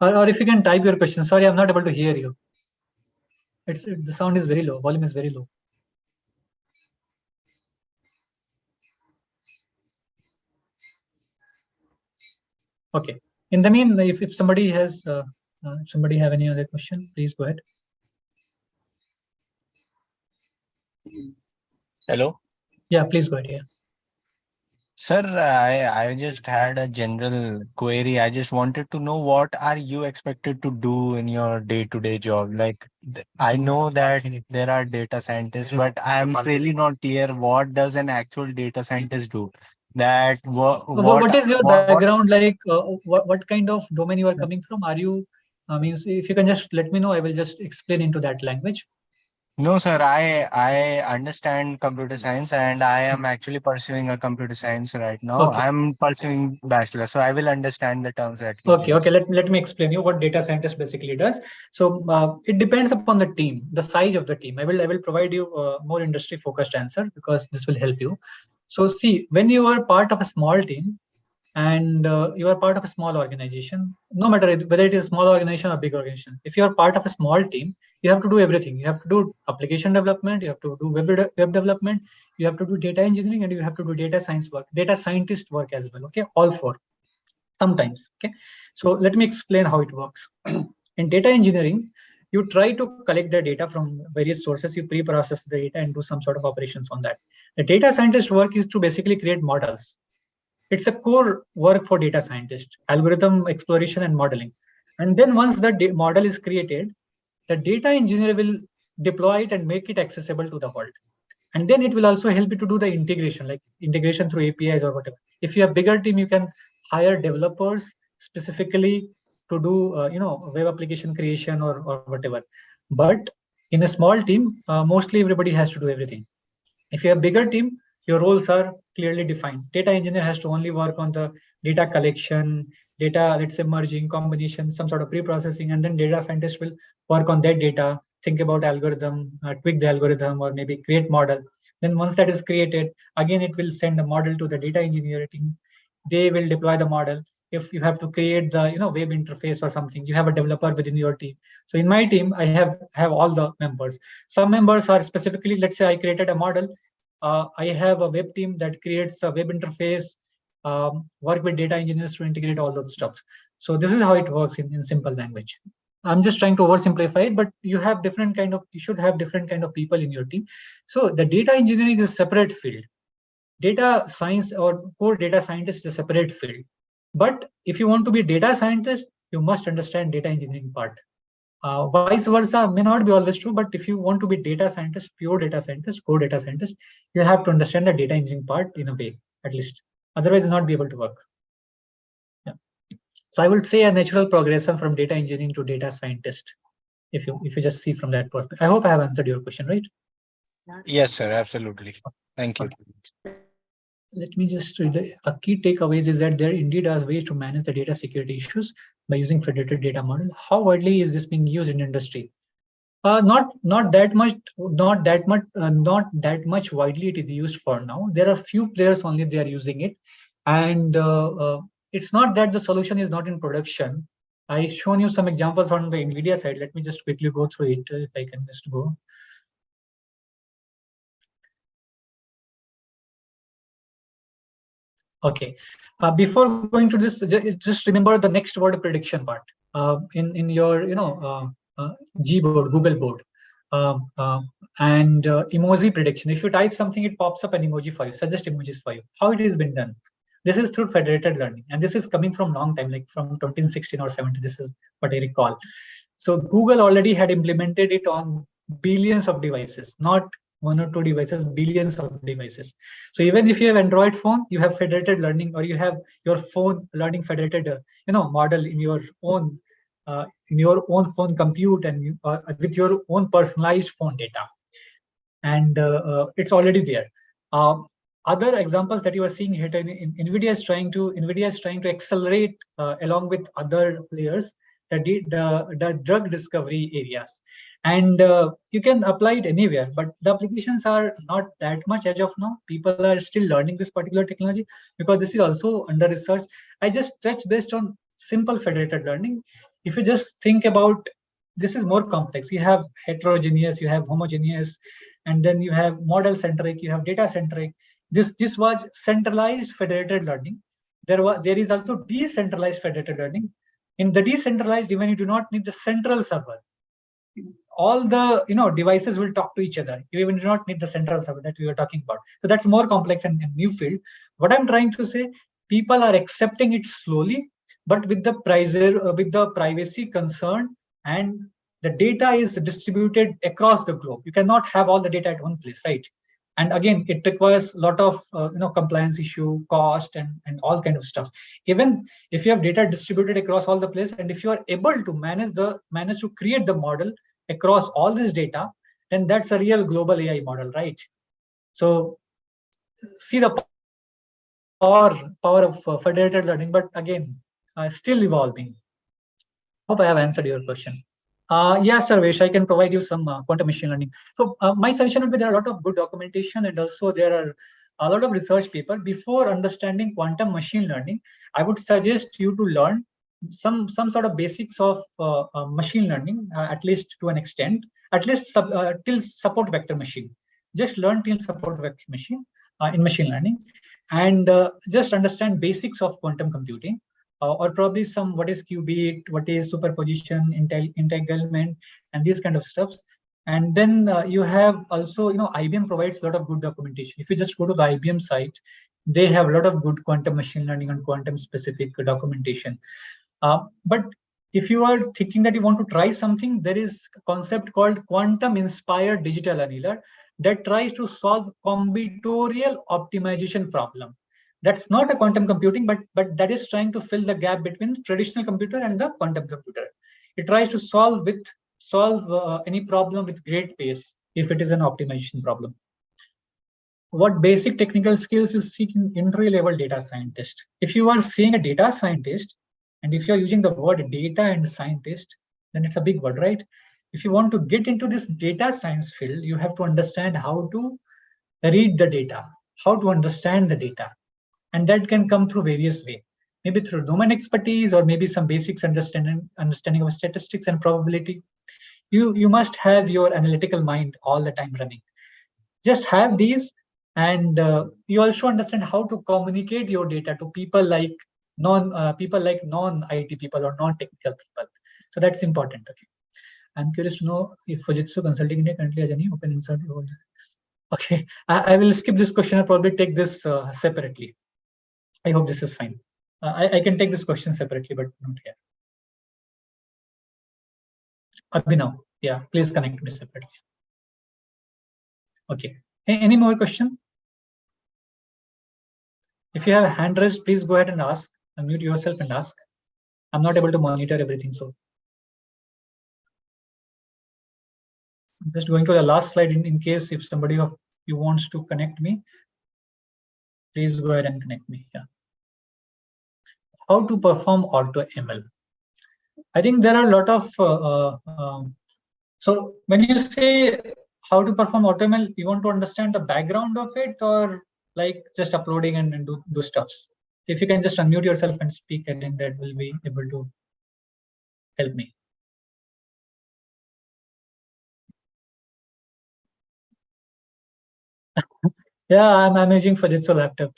Or if you can type your question. Sorry, I'm not able to hear you. The sound is very low. Volume is very low. Okay. In the mean, if somebody has somebody have any other question, please go ahead. Hello. Yeah, please go ahead. Yeah. Sir, I just had a general query. I just wanted to know what are you expected to do in your day-to-day job? Like, I know that there are data scientists, but I'm really not clear what does an actual data scientist do? That What is your background like? What kind of domain you are coming from? Are you? Means if you can just let me know, I will just explain into that language. No, sir, I understand computer science and I am actually pursuing a computer science right now. Okay. I'm pursuing bachelor, so I will understand the terms that you Okay, use. okay. Let me explain you what data scientist basically does. So it depends upon the team, the size of the team. I will provide you more industry focused answer because this will help you. So see, when you are part of a small team, and you are part of a small organization, no matter whether it is a small organization or big organization, if you are part of a small team, you have to do everything. You have to do application development, you have to do web development, you have to do data engineering, and you have to do data science work, data scientist work as well. Okay, all four sometimes. Okay, so let me explain how it works. In data engineering, you try to collect the data from various sources, you pre-process the data and do some sort of operations on that. The data scientist work is to basically create models. It's a core work for data scientists, algorithm exploration and modeling. And then once the model is created, the data engineer will deploy it and make it accessible to the world. And then it will also help you to do the integration, like integration through APIs or whatever. If you have bigger team, you can hire developers specifically to do web application creation or whatever. But in a small team, mostly everybody has to do everything. If you have bigger team, your roles are clearly defined. Data engineer has to only work on the data collection, data, let's say merging, combination, some sort of pre-processing, and then data scientist will work on that data, think about algorithm, tweak the algorithm, or maybe create model. Then once that is created, again, it will send the model to the data engineering team. They will deploy the model. If you have to create the web interface or something, you have a developer within your team. So in my team, I have all the members. Some members are specifically, let's say I created a model. I have a web team that creates a web interface, work with data engineers to integrate all those stuff. So this is how it works in simple language. I'm just trying to oversimplify it, but you should have different kind of people in your team. So the data engineering is a separate field. Data science or core data scientist is a separate field. But if you want to be a data scientist, you must understand data engineering part. Vice versa may not be always true, but if you want to be data scientist, pure data scientist, core data scientist, you have to understand the data engineering part in a way, at least. Otherwise, you'll not be able to work. Yeah. So I would say a natural progression from data engineering to data scientist, if you just see from that perspective. I hope I have answered your question, right? Yes, sir, absolutely. Thank you. Okay. Let me just read a key takeaways is that there indeed are ways to manage the data security issues by using federated data model. How widely is this being used in industry? Not that much widely it is used for now. There are few players only they are using it, and it's not that the solution is not in production. I shown you some examples on the NVIDIA side. Let me just quickly go through it if I can just go. Okay, before going to this, just remember the next word prediction part in your G board, Google board, and emoji prediction. If you type something, it pops up an emoji for you, suggest emojis for you. How it has been done? This is through federated learning, and this is coming from long time, like from 2016 or 17. This is what I recall. So Google already had implemented it on billions of devices, not one or two devices, billions of devices. So even if you have Android phone, you have federated learning, or you have your phone learning federated, model in your own phone compute and with your own personalized phone data, and it's already there. Other examples that you are seeing here, NVIDIA is trying to accelerate along with other players the drug discovery areas, and you can apply it anywhere, but the applications are not that much as of now. People are still learning this particular technology because this is also under research. I just touched based on simple federated learning. if you just think about, this is more complex. You have heterogeneous, you have homogeneous, and then you have model centric, you have data centric. This was centralized federated learning. There is also decentralized federated learning. In the decentralized, even you do not need the central server. All the devices will talk to each other. You even do not need the central server that we were talking about. So that's more complex and new field. What I'm trying to say, people are accepting it slowly, but with the privacy concern, and the data is distributed across the globe. You cannot have all the data at one place, right? And again, it requires a lot of compliance issue, cost, and all kind of stuff. Even if you have data distributed across all the place, and if you are able to manage to create the model across all this data, then that's a real global AI model, right? So see the power of federated learning, but again, still evolving. Hope I have answered your question. Yes, Sarvesh, I can provide you some quantum machine learning. So my suggestion would be there are a lot of good documentation, and also there are a lot of research paper. Before understanding quantum machine learning, I would suggest you to learn some sort of basics of machine learning, at least to an extent, at least till support vector machine. Just learn till support vector machine in machine learning, and just understand basics of quantum computing. Or probably some what is qubit, what is superposition, entanglement, and these kind of stuffs. And then you have also, IBM provides a lot of good documentation. If you just go to the IBM site, they have a lot of good quantum machine learning and quantum specific documentation. But if you are thinking that you want to try something, there is a concept called quantum inspired digital annealer that tries to solve combinatorial optimization problem. That's not a quantum computing, but that is trying to fill the gap between traditional computer and the quantum computer. It tries to solve any problem with great pace if it is an optimization problem. What basic technical skills you seek in entry-level data scientist? If you are seeing a data scientist, and if you are using the word data and scientist, then it's a big word, right? If you want to get into this data science field, you have to understand how to read the data, how to understand the data. And that can come through various ways, maybe through domain expertise, or maybe some basics understanding of statistics and probability. You must have your analytical mind all the time running. Just have these, and you also understand how to communicate your data to people like non-IT people or non-technical people. So that's important. Okay, I'm curious to know if Fujitsu Consulting India currently has any open insert role. Okay, I will skip this question. I'll probably take this separately. I hope this is fine. I can take this question separately, but not here. Abhinav, yeah, please connect me separately. Okay, any more question? If you have a hand raised, please go ahead and ask. Unmute yourself and ask. I'm not able to monitor everything, so I'm just going to the last slide in case if somebody of you wants to connect me, please go ahead and connect me. Yeah. How to perform auto ML? I think there are a lot of so when you say how to perform auto ML, you want to understand the background of it, or like just uploading and do stuffs? If you can just unmute yourself and speak, and then that will be able to help me. Yeah, I'm using Fujitsu laptop.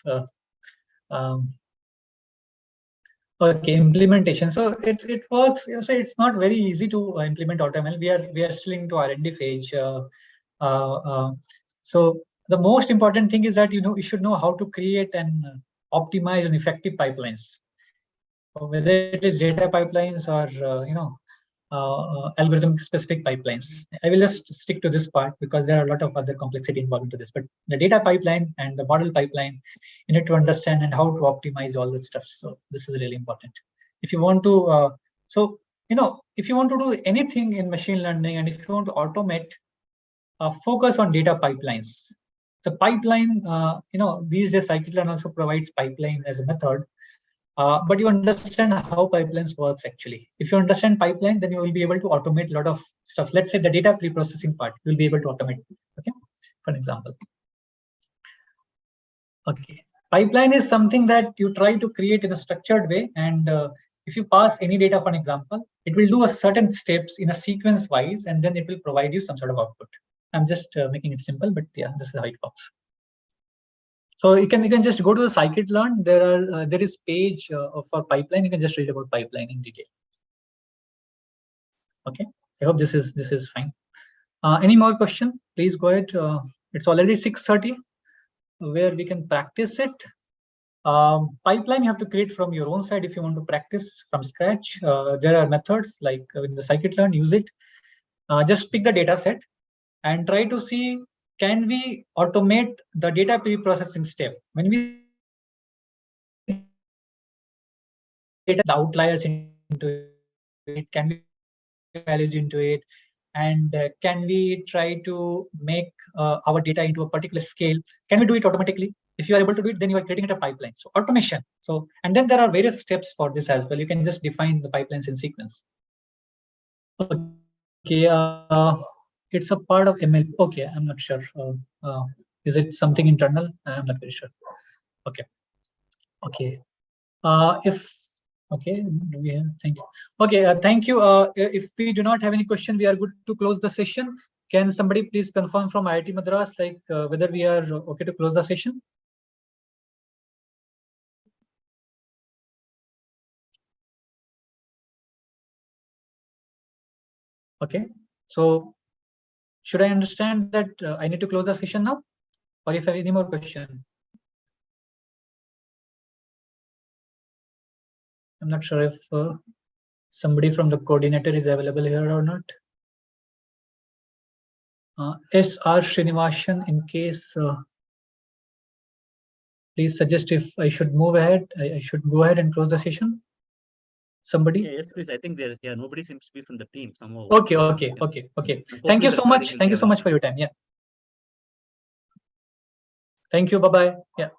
Okay, implementation. So it works. So it's not very easy to implement AutoML. We are still into R&D phase. So the most important thing is that you should know how to create and optimize and effective pipelines, whether it is data pipelines or algorithm specific pipelines. I will just stick to this part because there are a lot of other complexity involved into this. But the data pipeline and the model pipeline, you need to understand and how to optimize all this stuff. So this is really important. If you want to, if you want to do anything in machine learning, and if you want to automate, focus on data pipelines. The pipeline, these days scikit-learn also provides pipeline as a method. But you understand how pipelines works actually. If you understand pipeline, then you will be able to automate a lot of stuff. Let's say the data pre-processing part, you'll be able to automate. Okay, for example. Okay, pipeline is something that you try to create in a structured way, and if you pass any data, for an example, it will do a certain steps in a sequence wise, and then it will provide you some sort of output. I'm just making it simple, but yeah, this is how it works. So you can just go to the scikit-learn. There is page for pipeline. You can just read about pipeline in detail. Okay, I hope this is fine. Any more question? Please go ahead. It's already 6:30, where we can practice it. Pipeline you have to create from your own side if you want to practice from scratch. There are methods like with the scikit-learn, use it. Just pick the data set and try to see, can we automate the data pre-processing step? When we data the outliers into it, can we values into it, and can we try to make our data into a particular scale? Can we do it automatically? If you are able to do it, then you are creating a pipeline. So automation. So, and then there are various steps for this as well. You can just define the pipelines in sequence. Okay, it's a part of ML. Okay, I'm not sure. Is it something internal? I'm not very sure. Okay. Okay. Okay, do we have, thank you. Okay, thank you. If we do not have any question, we are good to close the session. Can somebody please confirm from IIT Madras, like whether we are okay to close the session? Okay, so should I understand that I need to close the session now, or if I have any more question? I'm not sure if somebody from the coordinator is available here or not. S.R. Srinivasan, in case, please suggest if I should move ahead. I should go ahead and close the session. Somebody? Yeah, yes, please. I think nobody seems to be from the team somehow. Okay. Thank you so much. Thank you so much for your time. Yeah. Thank you. Bye-bye. Yeah.